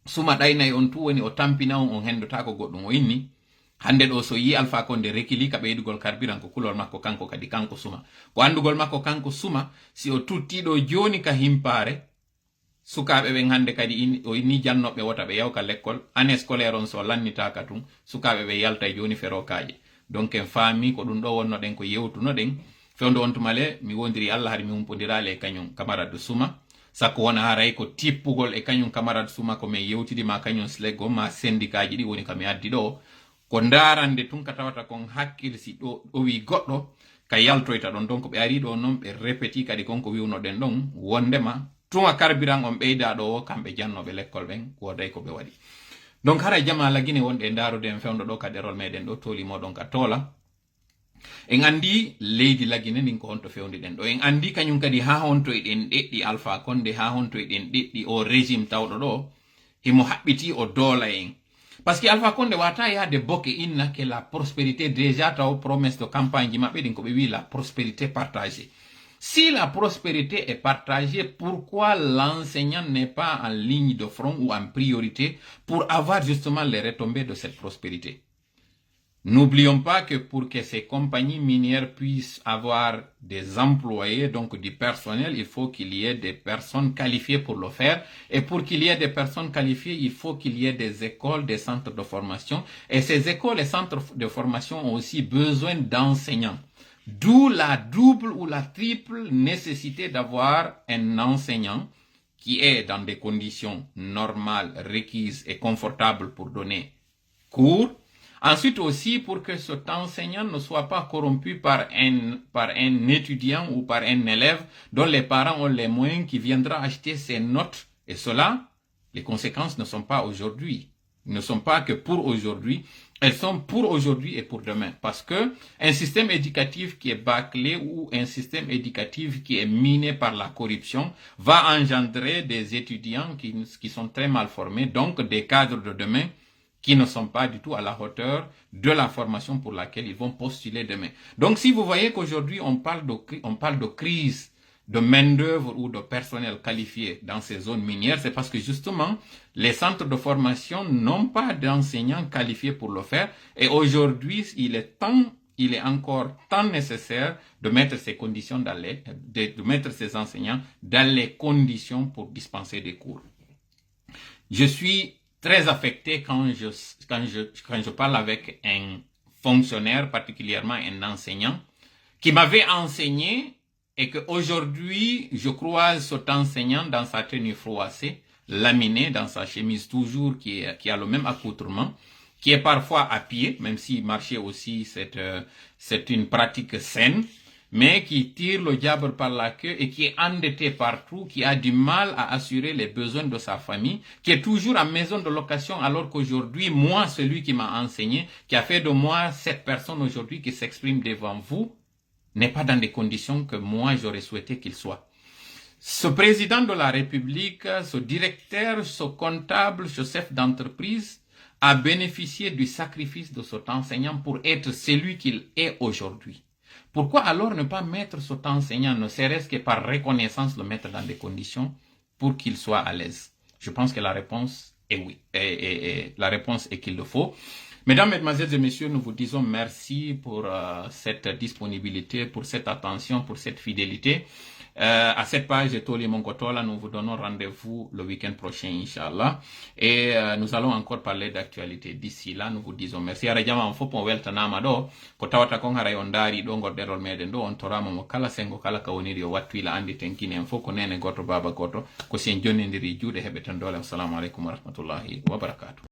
suma ɗaynayi on tu woni o tampina on hendota ko goɗɗum o inni hande ɗo so yi Alpha Condé rekili ka ɓeydugol carburant ko kulol makko kanko kadi kanko suma ko andugol makko kanko suma si o tuttiɗo joni ka himpare sukaɓe ɓen hande kadi o inni jannoɓe wota ɓe yawka l'école année scolaire on so lannitaka tun sukaɓe ɓe yalta joni ferokaje donc en faami ko ɗum ɗo wonno ɗen ko yewtuno ɗen fewndo on tumale mi wondiri Allah hari mi humpodirale e kañum camarade suma sakko wona haray ko tippugol e kañum camarade suma ko min yewtidima kañum slego ma syndicat ji ɗi woni kami addi ɗo ko darande tun ka tawata kon hakkil si ɗo wi goɗɗo ka yaltoyta ɗon donc ɓe ari ɗo noon ɓe répéti kadi konko wiwnoɗen ɗon wondema tuma carburant on ɓeyda ɗo o kamɓe jannoɓe l'école ɓen woday ko ɓe waɗi donc hara jama lagine wonɗe ndarude en fewndo ɗo ka ɗerol meɗen ɗo toli moɗon ka toola en andi leydi lagine ndin ko honto fewdiɗen ɗo en andi kañum kadi ha honto eɗen ɗeɗɗi Alpha Condé ha honto eɗen ɗeɗɗi o régime tawɗo ɗo himo haɓɓiti o doola en parce que Alpha Condé wata yahde bokke inna que la prospérité déjà taw promesse de campagne ji maɓɓe ɗin ko ɓe wi la prospérité partagée. Si la prospérité est partagée, pourquoi l'enseignant n'est pas en ligne de front ou en priorité pour avoir justement les retombées de cette prospérité? N'oublions pas que pour que ces compagnies minières puissent avoir des employés, donc du personnel, il faut qu'il y ait des personnes qualifiées pour le faire. Et pour qu'il y ait des personnes qualifiées, il faut qu'il y ait des écoles, des centres de formation. Et ces écoles et centres de formation ont aussi besoin d'enseignants. D'où la double ou la triple nécessité d'avoir un enseignant qui est dans des conditions normales, requises et confortables pour donner cours. Ensuite aussi, pour que cet enseignant ne soit pas corrompu par un étudiant ou par un élève dont les parents ont les moyens qui viendra acheter ses notes. Et cela, les conséquences ne sont pas aujourd'hui. Ne sont pas que pour aujourd'hui. Elles sont pour aujourd'hui et pour demain. Parce que un système éducatif qui est bâclé ou un système éducatif qui est miné par la corruption va engendrer des étudiants qui sont très mal formés, donc des cadres de demain qui ne sont pas du tout à la hauteur de la formation pour laquelle ils vont postuler demain. Donc si vous voyez qu'aujourd'hui on parle de crise de main-d'œuvre ou de personnel qualifié dans ces zones minières, c'est parce que justement les centres de formation n'ont pas d'enseignants qualifiés pour le faire. Et aujourd'hui, il est encore temps nécessaire de mettre ces conditions de mettre ces enseignants dans les conditions pour dispenser des cours. Je suis très affecté quand je parle avec un fonctionnaire, particulièrement un enseignant, qui m'avait enseigné et qu'aujourd'hui, je croise cet enseignant dans sa tenue froissée, laminé dans sa chemise toujours, qui a le même accoutrement, qui est parfois à pied, même si marcher aussi, c'est une pratique saine, mais qui tire le diable par la queue et qui est endetté partout, qui a du mal à assurer les besoins de sa famille, qui est toujours en maison de location, alors qu'aujourd'hui, moi, celui qui m'a enseigné, qui a fait de moi cette personne aujourd'hui qui s'exprime devant vous, n'est pas dans des conditions que moi j'aurais souhaité qu'il soit. Ce président de la République, ce directeur, ce comptable, ce chef d'entreprise a bénéficié du sacrifice de cet enseignant pour être celui qu'il est aujourd'hui. Pourquoi alors ne pas mettre cet enseignant, ne serait-ce que par reconnaissance, le mettre dans des conditions pour qu'il soit à l'aise? Je pense que la réponse est oui. La réponse est qu'il le faut. Mesdames, Mesdemoiselles et Messieurs, nous vous disons merci pour cette disponibilité, pour cette attention, pour cette fidélité. À cette page de Toli Monkotola, nous vous donnons rendez-vous le week-end prochain, Inch'Allah. Et nous allons encore parler d'actualité. D'ici là, nous vous disons merci. Arajama on faut weltanama do ko tawata kon haray on dari do godderol meden do on torama mo kala sengo kala ka woniri o wattu ila andi tenkini en foko nene goto baba goto ko sen jonnidiri juude hebe tan dole. Assalamu alaikum wa rahmatullahi wa barakatuh.